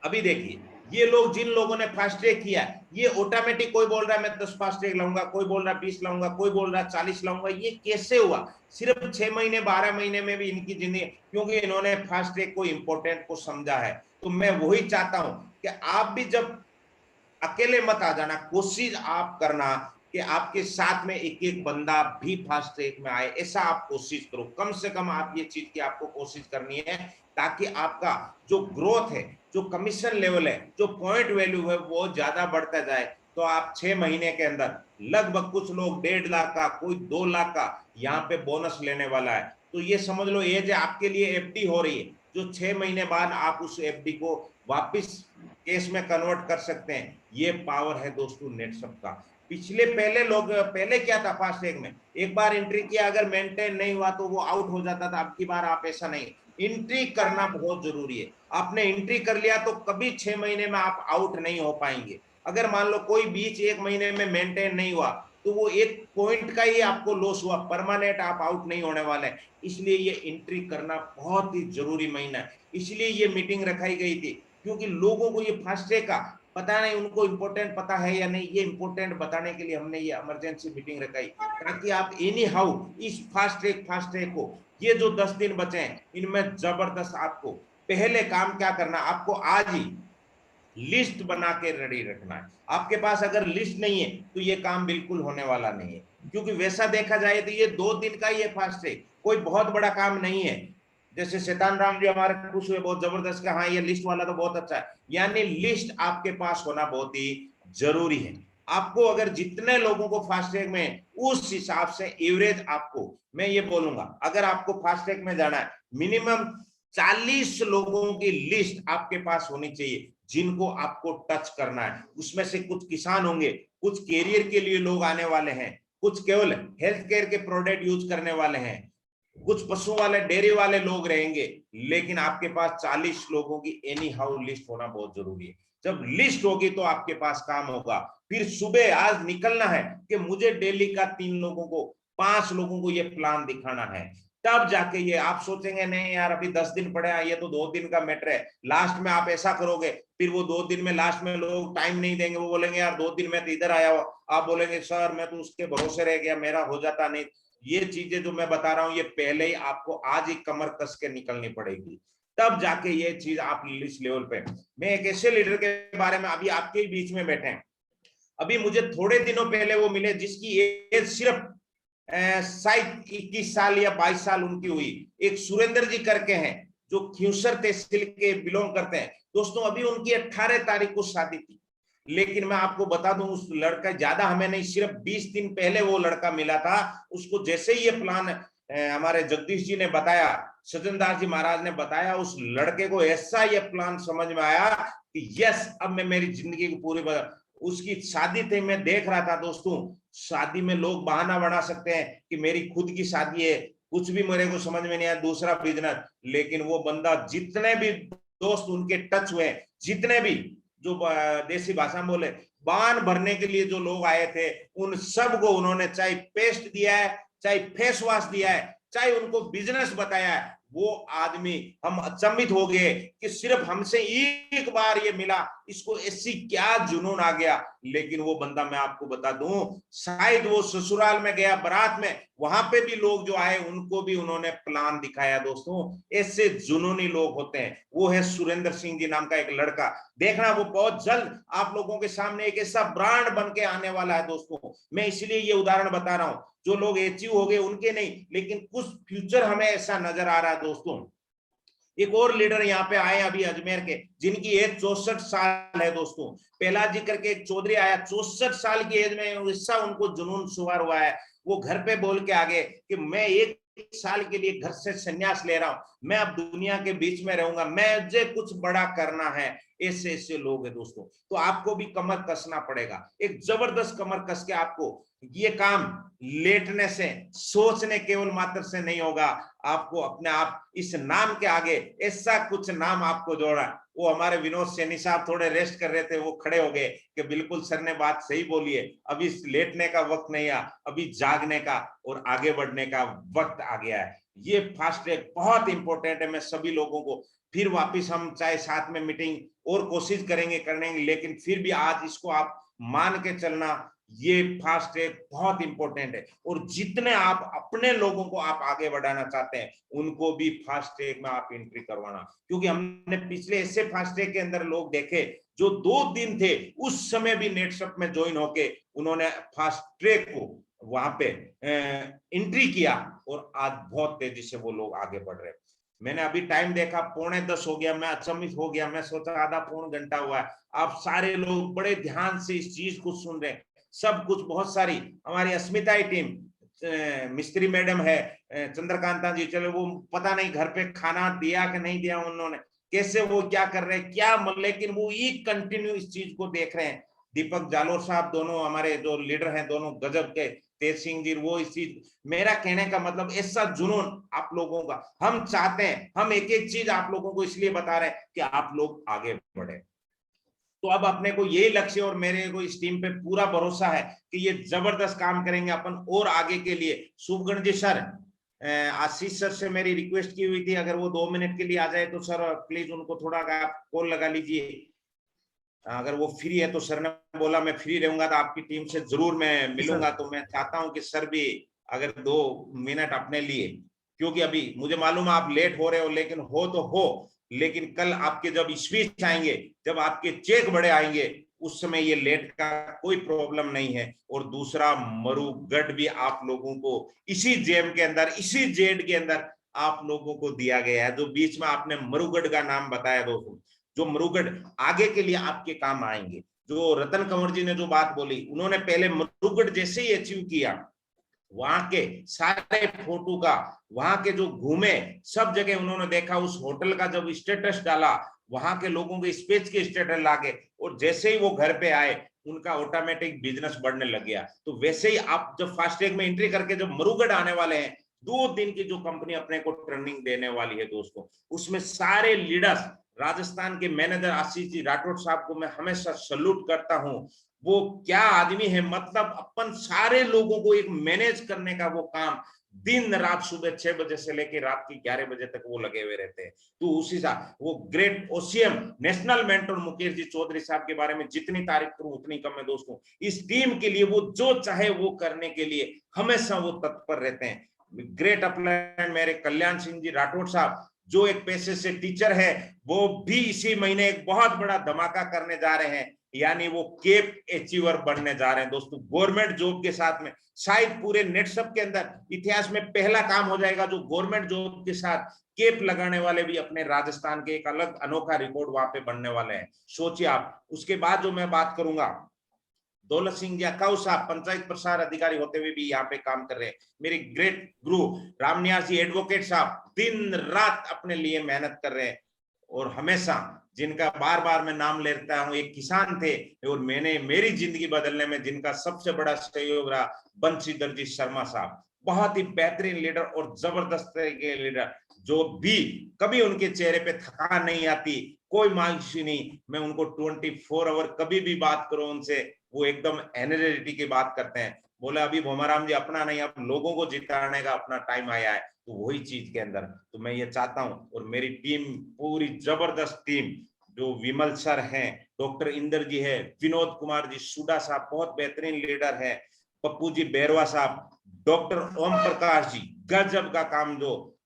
अभी देखिए, ये लोग जिन लोगों ने फास्ट ट्रैक किया, ये ऑटोमेटिक, कोई बोल रहा है मैं 10 फास्ट ट्रैक लाऊंगा, कोई बोल रहा है 20 लाऊंगा, कोई बोल रहा है 40 लाऊंगा, ये कैसे हुआ? सिर्फ 6 महीने 12 महीने में भी इनकी जिंदगी, क्योंकि इन्होंने फास्ट ट्रैक को इंपॉर्टेंट को समझा है। तो मैं वही चाहता हूं कि आप भी जब अकेले मत आ जाना, कोशिश आप करना कि आपके साथ में एक एक बंदा भी फास्ट ट्रैक में आए, ऐसा आप कोशिश करो। कम से कम आप ये चीज की आपको कोशिश करनी है, ताकि आपका जो ग्रोथ है, जो कमीशन लेवल है, जो पॉइंट वैल्यू है वो ज्यादा बढ़ता जाए। तो आप 6 महीने के अंदर लगभग कुछ लोग 1.5 लाख का, कोई 2 लाख का यहाँ पे बोनस लेने वाला है। तो ये समझ लो ये जो आपके लिए एफडी हो रही है, जो 6 महीने बाद आप उस एफडी को वापिस केस में कन्वर्ट कर सकते हैं, ये पावर है दोस्तों नेटसर्फ का। पहले क्या था फास्ट ट्रैक में, एक बार एंट्री किया अगर मेंटेन नहीं हुआ तो वो आउट हो जाता था। अब की बार आप ऐसा नहीं, एंट्री करना बहुत जरूरी है। आपने एंट्री कर लिया तो कभी 6 महीने में आप आउट नहीं हो पाएंगे। अगर मान लो कोई बीच 1 महीने में मेंटेन नहीं हुआ तो वो 1 पॉइंट का ही आपको लॉस हुआ, परमानेंट आप आउट नहीं होने वाले। इसलिए ये एंट्री करना बहुत ही जरूरी महीना है। इसलिए ये मीटिंग रखाई गई थी, क्योंकि लोगों को ये फास्ट ट्रैक का पता नहीं, उनको इम्पोर्टेंट पता है या नहीं, ये इम्पोर्टेंट बताने के लिए हमने ये इमरजेंसी मीटिंग रखाई, ताकि आप एनी हाउ इस फास्ट ट्रैक को, ये जो 10 दिन बचे हैं इनमें जबरदस्त आपको पहले काम क्या करना, आपको आज ही लिस्ट बना के रेडी रखना है। आपके पास अगर लिस्ट नहीं है तो ये काम बिल्कुल होने वाला नहीं है, क्योंकि वैसा देखा जाए तो ये 2 दिन का ही है फास्ट ट्रैक, कोई बहुत बड़ा काम नहीं है। जैसे शैतान राम जी हमारे खुश हुए बहुत जबरदस्त का, हाँ ये लिस्ट वाला तो बहुत अच्छा है, यानी लिस्ट आपके पास होना बहुत ही जरूरी है। आपको अगर जितने लोगों को फास्ट ट्रैक में, उस हिसाब से एवरेज आपको मैं ये बोलूंगा, अगर आपको फास्ट ट्रैक में जाना है मिनिमम 40 लोगों की लिस्ट आपके पास होनी चाहिए जिनको आपको टच करना है। उसमें से कुछ किसान होंगे, कुछ कैरियर के लिए लोग आने वाले हैं, कुछ केवल हेल्थ केयर के प्रोडक्ट यूज करने वाले हैं, कुछ पशु वाले डेयरी वाले लोग रहेंगे, लेकिन आपके पास 40 लोगों की एनी हाउ लिस्ट होना बहुत जरूरी है। जब लिस्ट होगी तो आपके पास काम होगा। फिर सुबह आज निकलना है कि मुझे डेली का 3 लोगों को, 5 लोगों को ये प्लान दिखाना है, तब जाके ये आप सोचेंगे नहीं यार अभी 10 दिन पड़े हैं, ये तो 2 दिन का मैटर है। लास्ट में आप ऐसा करोगे, फिर वो 2 दिन में लास्ट में लोग टाइम नहीं देंगे, वो बोलेंगे यार 2 दिन में तो इधर आया हुआ, आप बोलेंगे सर मैं तो उसके भरोसे रह गया, मेरा हो जाता नहीं। ये चीजें जो मैं बता रहा हूँ ये पहले ही आपको आज ही कमर कस के निकलनी पड़ेगी, तब जाके ये चीज आप इस लेवल पे। मैं एक ऐसे लीडर के बारे में, अभी आपके ही बीच में बैठे हैं, अभी मुझे थोड़े दिनों पहले वो मिले जिसकी एज सिर्फ शायद 21 साल या 22 साल उनकी हुई। एक सुरेंद्र जी करके हैं जो खियूसर तहसील के बिलोंग करते हैं। दोस्तों अभी उनकी 18 तारीख को शादी थी, लेकिन मैं आपको बता दूं उस लड़का, ज्यादा हमें नहीं, सिर्फ 20 दिन पहले वो लड़का मिला था। उसको जैसे ही ये प्लान हमारे जगदीश जी ने बताया, सज्जन दास जी महाराज ने बताया, उस लड़के को ऐसा ये प्लान समझ में आया कि यस, अब मैं मेरी जिंदगी को पूरी उसकी शादी थी, मैं देख रहा था दोस्तों, शादी में लोग बहाना बना सकते हैं कि मेरी खुद की शादी है, कुछ भी मेरे को समझ में नहीं आया, दूसरा बिजनेस, लेकिन वो बंदा जितने भी दोस्त उनके टच हुए, जितने भी जो देसी भाषा में बोले बाण भरने के लिए जो लोग आए थे, उन सबको उन्होंने चाहे पेस्ट दिया है, चाहे फेस वॉश दिया है, चाहे उनको बिजनेस बताया है। वो आदमी, हम अचंभित हो गए कि सिर्फ हमसे एक बार ये मिला, इसको ऐसी क्या जुनून आ गया। लेकिन वो बंदा, मैं आपको बता दूं, शायद वो ससुराल में गया बारात में, वहां पे भी लोग जो आए उनको भी उन्होंने प्लान दिखाया। दोस्तों, ऐसे जुनूनी लोग होते हैं। वो है सुरेंद्र सिंह जी नाम का एक लड़का, देखना वो बहुत जल्द आप लोगों के सामने एक ऐसा ब्रांड बन के आने वाला है। दोस्तों, मैं इसलिए ये उदाहरण बता रहा हूं, जो लोग अचीव हो गए उनके नहीं, लेकिन कुछ फ्यूचर हमें ऐसा नजर आ रहा है। दोस्तों, एक और लीडर यहाँ पे आए अभी अजमेर के, जिनकी एज 64 साल है। दोस्तों, पहला जी करके एक चौधरी आया, 64 साल की एज में ऐसा उनको जुनून सवार हुआ है, वो घर पे बोल के आगे कि मैं एक साल के लिए घर से संन्यास ले रहा हूं, मैं अब दुनिया के बीच में रहूंगा, मुझे कुछ बड़ा करना है। ऐसे ऐसे लोग हैं दोस्तों। तो आपको भी कमर कसना पड़ेगा, एक जबरदस्त कमर कस के आपको ये काम लेटने से, सोचने केवल मात्र से नहीं होगा। आपको अपने आप इस नाम के आगे ऐसा कुछ नाम आपको जोड़ा। वो हमारे विनोद सैनी साहब थोड़े रेस्ट कर रहे थे, वो खड़े हो गए कि बिल्कुल सर ने बात सही बोली है, अभी लेटने का वक्त नहीं आ, अभी जागने का और आगे बढ़ने का वक्त आ गया है। ये फास्ट ट्रैक बहुत इंपॉर्टेंट है। मैं सभी लोगों को फिर वापिस, हम चाहे साथ में मीटिंग और कोशिश करेंगे करने, लेकिन फिर भी आज इसको आप मान के चलना, ये फास्ट ट्रैक बहुत इंपॉर्टेंट है। और जितने आप अपने लोगों को आप आगे बढ़ाना चाहते हैं, उनको भी फास्ट ट्रैक में आप एंट्री करवाना, क्योंकि हमने पिछले ऐसे फास्ट ट्रैक के अंदर लोग देखे जो 2 दिन थे, उस समय भी नेटसप में ज्वाइन होके उन्होंने फास्ट ट्रैक को वहां पे एंट्री किया, और आज बहुत तेजी से वो लोग आगे बढ़ रहे। मैंने अभी टाइम देखा 9:45 हो गया, मैं अचंभित हो गया, मैं सोचा आधा पौन घंटा हुआ है। आप सारे लोग बड़े ध्यान से इस चीज को सुन रहे हैं, सब कुछ। बहुत सारी हमारी अस्मिता टीम, मिस्त्री मैडम है, चंद्रकांता जी, चलो वो पता नहीं घर पे खाना दिया कि नहीं दिया उन्होंने, कैसे वो क्या कर रहे हैं क्या, लेकिन वो एक कंटिन्यू इस चीज को देख रहे हैं। दीपक जालोर साहब, दोनों हमारे जो लीडर हैं, दोनों गजब के, तेज सिंह जी, वो इस चीज, मेरा कहने का मतलब ऐसा जुनून आप लोगों का हम चाहते हैं। हम एक एक चीज आप लोगों को इसलिए बता रहे हैं कि आप लोग आगे बढ़े। तो अब अपने को यही लक्ष्य, और मेरे को इस टीम पे पूरा भरोसा है कि ये जबरदस्त काम करेंगे अपन और आगे के लिए। शुभगण जी सर, आशीष सर से मेरी रिक्वेस्ट की हुई थी, अगर वो 2 मिनट के लिए आ जाए तो सर प्लीज उनको थोड़ा आप कॉल लगा लीजिए, अगर वो फ्री है तो। सर ने बोला मैं फ्री रहूंगा तो आपकी टीम से जरूर मैं मिलूंगा। तो मैं चाहता हूं कि सर भी अगर 2 मिनट अपने लिए, क्योंकि अभी मुझे मालूम है आप लेट हो रहे हो, लेकिन हो तो हो, लेकिन कल आपके जब स्पीच आएंगे, जब आपके चेक बड़े आएंगे, उस समय ये लेट का कोई प्रॉब्लम नहीं है। और दूसरा, मरुगढ़ भी आप लोगों को इसी जेम के अंदर, इसी जेड के अंदर आप लोगों को दिया गया है। जो बीच में आपने मरुगढ़ का नाम बताया दोस्तों, जो मरुगढ़ आगे के लिए आपके काम आएंगे। जो रतन कंवर जी ने जो बात बोली, उन्होंने पहले मरुगढ़ जैसे ही अचीव किया, वहां के सारे फोटो का, वहां के जो घूमे सब जगह उन्होंने देखा, उस होटल का जब स्टेटस डाला, वहां के लोगों के स्पेस के स्टेटस लागे, और जैसे ही वो घर पे आए, उनका ऑटोमेटिक बिजनेस बढ़ने लग गया। तो वैसे ही आप जब फास्ट ट्रैक में एंट्री करके जब मरुगढ़ आने वाले हैं, 2 दिन की जो कंपनी अपने को ट्रेनिंग देने वाली है दोस्तों, उसमें सारे लीडर्स, राजस्थान के मैनेजर आशीष जी राठौड़ साहब को मैं हमेशा सल्यूट करता हूं। वो क्या आदमी है, मतलब अपन सारे लोगों को एक मैनेज करने का वो काम दिन रात, सुबह 6 बजे से लेकर रात की 11 बजे तक वो लगे हुए रहते हैं। तो उसी साथ वो great OCM national mentor Mukesh ji Chaudhary साहब के बारे में जितनी तारीफ करूं उतनी कम है दोस्तों। इस टीम के लिए वो जो चाहे वो करने के लिए हमेशा वो तत्पर रहते हैं। ग्रेट अपलाइन मेरे कल्याण सिंह जी राठौड़ साहब, जो एक पैसे से टीचर है, वो भी इसी महीने एक बहुत बड़ा धमाका करने जा रहे हैं, यानी वो केप अचीवर बनने जा रहे हैं दोस्तों। गवर्नमेंट जॉब के साथ में शायद पूरे नेटसप के अंदर इतिहास में पहला काम हो जाएगा, जो गवर्नमेंट जॉब के साथ केप लगाने वाले भी अपने राजस्थान के एक अलग अनोखा रिकॉर्ड वहां पे बनने वाले हैं। सोचिए आप। उसके बाद जो मैं बात करूंगा, दौलत सिंह जी अकाउ साहब पंचायत प्रसार अधिकारी होते हुए भी यहाँ पे काम कर रहे हैं। मेरे ग्रेट गुरु रामनिवास जी एडवोकेट साहब दिन रात अपने लिए मेहनत कर रहे हैं। और हमेशा जिनका बार बार मैं नाम लेता हूँ, एक किसान थे और मैंने मेरी जिंदगी बदलने में जिनका सबसे बड़ा सहयोग रहा, बंशीधर जी शर्मा साहब, बहुत ही बेहतरीन लीडर और जबरदस्त के लीडर, जो भी कभी उनके चेहरे पे थकान नहीं आती, कोई मायूसी नहीं। मैं उनको 24 आवर कभी भी बात करो उनसे, वो एकदम एनर्जेटिक की बात करते हैं। बोले अभी भोमाराम जी अपना नहीं, अब लोगों को जिताने का अपना टाइम आया है। तो वही चीज के अंदर तो मैं ये चाहता हूं, और मेरी टीम पूरी जबरदस्त टीम, जो विमल सर हैं, डॉक्टर इंदर जी है, विनोद कुमार जी सुडा साहब बहुत बेहतरीन लीडर है, पप्पू जी बैरवा साहब, डॉक्टर ओम प्रकाश जी गजब का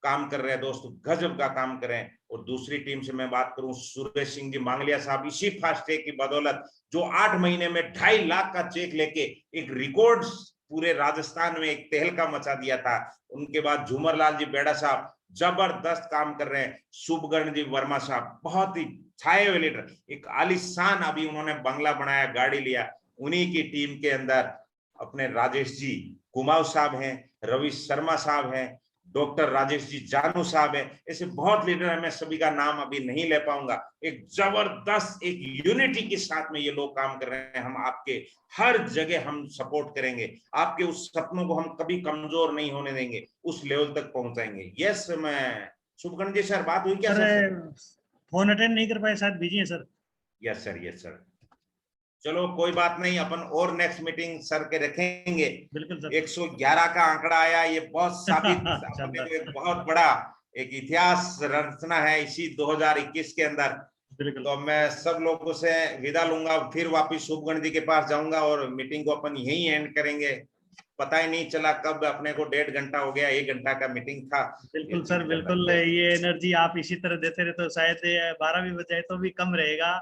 काम कर रहे हैं दोस्तों, गजब का काम कर रहे हैं। और दूसरी टीम से मैं बात करूं, सुरेश सिंह जी मांगलिया साहब, इसी फास्टैग की बदौलत जो 8 महीने में 2.5 लाख का चेक लेके एक रिकॉर्ड पूरे राजस्थान में एक तहलका मचा दिया था। उनके बाद झूमरलाल जी बेड़ा साहब जबरदस्त काम कर रहे हैं, शुभगण जी वर्मा साहब बहुत ही छाए हुए लीडर, एक आलीशान अभी उन्होंने बंगला बनाया, गाड़ी लिया। उन्हीं की टीम के अंदर अपने राजेश जी कुमाऊ साहब हैं, रवि शर्मा साहब हैं, डॉक्टर राजेश जी जानू साहब है, ऐसे बहुत लीडर है, मैं सभी का नाम अभी नहीं ले पाऊंगा। एक जबरदस्त एक यूनिटी के साथ में ये लोग काम कर रहे हैं। हम आपके हर जगह हम सपोर्ट करेंगे, आपके उस सपनों को हम कभी कमजोर नहीं होने देंगे, उस लेवल तक पहुंचाएंगे। यस, मैं शुभकर्ण जी सर, बात हुई क्या सर? फोन अटेंड नहीं कर पाए, शायद बिजी है sir. Yes sir, yes sir, चलो कोई बात नहीं, अपन और नेक्स्ट मीटिंग सर के रखेंगे। बिल्कुल सर। 111 का आंकड़ा आया, ये बहुत साबित अपने को एक बहुत बड़ा एक इतिहास रचना है इसी 2021 के अंदर। तो मैं सब लोगों से विदा लूंगा, फिर वापिस शुभगण जी के पास जाऊंगा और मीटिंग को अपन यहीं एंड करेंगे। पता ही नहीं चला कब अपने को 1.5 घंटा हो गया, 1 घंटा का मीटिंग था। बिल्कुल सर, बिल्कुल। ये एनर्जी आप इसी तरह देते रहे तो शायद 12 भी बजाए तो भी कम रहेगा,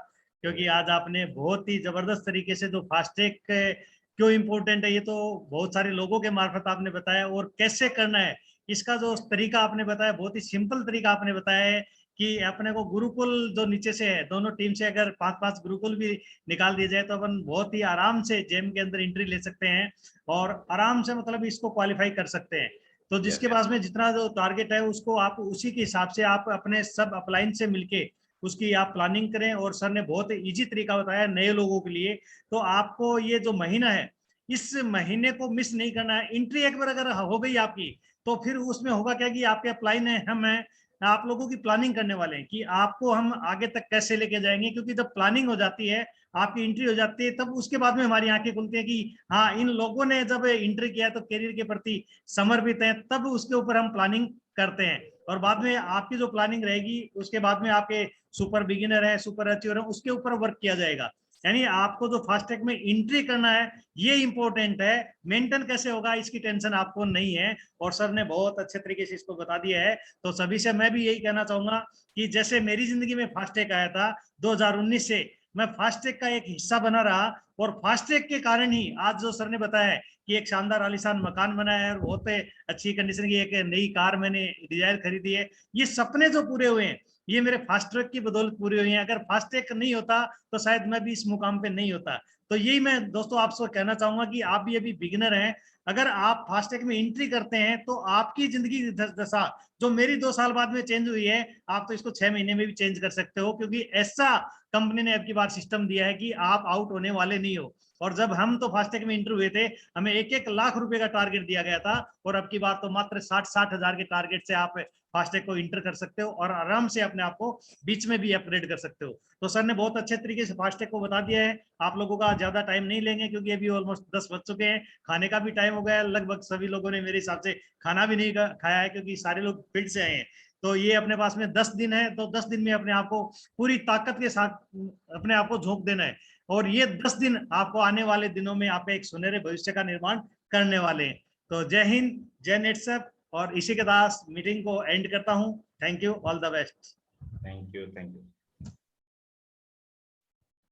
क्योंकि आज आपने बहुत ही जबरदस्त तरीके से जो फास्टैग क्यों इम्पोर्टेंट है ये तो बहुत सारे लोगों के मार्फत आपने बताया, और कैसे करना है इसका जो तरीका आपने बताया, बहुत ही सिंपल तरीका आपने बताया है कि अपने को गुरुकुल जो नीचे से है, दोनों टीम से अगर 5-5 गुरुकुल भी निकाल दिया जाए तो अपन बहुत ही आराम से जेम के अंदर एंट्री ले सकते हैं और आराम से मतलब इसको क्वालिफाई कर सकते हैं। तो जिसके पास में जितना जो टारगेट है उसको आप उसी के हिसाब से आप अपने सब अपलाइन से मिलके उसकी आप प्लानिंग करें। और सर ने बहुत इजी तरीका बताया नए लोगों के लिए। तो आपको ये जो महीना है, इस महीने को मिस नहीं करना है। एंट्री एक बार अगर हो गई आपकी तो फिर उसमें होगा क्या कि आपके अपलाइन है, हम हैं, आप लोगों की प्लानिंग करने वाले हैं कि आपको हम आगे तक कैसे लेके जाएंगे। क्योंकि जब प्लानिंग हो जाती है, आपकी एंट्री हो जाती है, तब उसके बाद में हमारी आंखें खुलती है कि हाँ, इन लोगों ने जब एंट्री किया तो करियर के प्रति समर्पित है, तब उसके ऊपर हम प्लानिंग करते हैं। और बाद में आपकी जो प्लानिंग रहेगी उसके बाद में आपके सुपर बिगिनर है, सुपर अचीवर है, उसके ऊपर वर्क किया जाएगा। यानी आपको जो फास्टैग में एंट्री करना है ये इंपॉर्टेंट है, मेंटेन कैसे होगा इसकी टेंशन आपको नहीं है। और सर ने बहुत अच्छे तरीके से इसको बता दिया है। तो सभी से मैं भी यही कहना चाहूंगा कि जैसे मेरी जिंदगी में फास्टैग आया था 2019 से, मैं फास्टैग का एक हिस्सा बना रहा, और फास्टैग के कारण ही आज जो सर ने बताया है कि एक शानदार आलीशान मकान बना है और बहुत अच्छी कंडीशन की एक नई कार मैंने डिजायर खरीदी है। ये सपने जो पूरे हुए हैं ये मेरे फास्टैग की बदौलत पूरी हुई है। अगर फास्टैग नहीं होता तो शायद मैं भी इस मुकाम पे नहीं होता। तो यही मैं दोस्तों आपसे कहना चाहूंगा कि आप भी अभी बिगिनर हैं, अगर आप फास्टैग में एंट्री करते हैं तो आपकी जिंदगी की दशा जो मेरी 2 साल बाद में चेंज हुई है, आप तो इसको 6 महीने में भी चेंज कर सकते हो। क्योंकि ऐसा कंपनी ने अब की बार सिस्टम दिया है कि आप आउट होने वाले नहीं हो। और जब हम तो फास्टैग में इंटरव्यू हुए थे, हमें 1-1 लाख रुपए का टारगेट दिया गया था, और अब की बात तो मात्र 60-60 हजार के टारगेट से आप फास्टैग को इंटर कर सकते हो और आराम से अपने आप को बीच में भी अपग्रेड कर सकते हो। तो सर ने बहुत अच्छे तरीके से फास्टैग को बता दिया है। आप लोगों का ज्यादा टाइम नहीं लेंगे क्योंकि अभी ऑलमोस्ट 10 बज चुके हैं, खाने का भी टाइम हो गया है। लगभग सभी लोगों ने मेरे हिसाब से खाना भी नहीं खाया है क्योंकि सारे लोग फील्ड से आए हैं। तो ये अपने पास में 10 दिन है, तो 10 दिन में अपने आप को पूरी ताकत के साथ अपने आप को झोंक देना है। और ये 10 दिन आपको आने वाले दिनों में आप एक सुनहरे भविष्य का निर्माण करने वाले हैं। तो जय हिंद, जय नेटसप। और इसी के साथ मीटिंग को एंड करता हूं। Thank you, all the best. Thank you, thank you.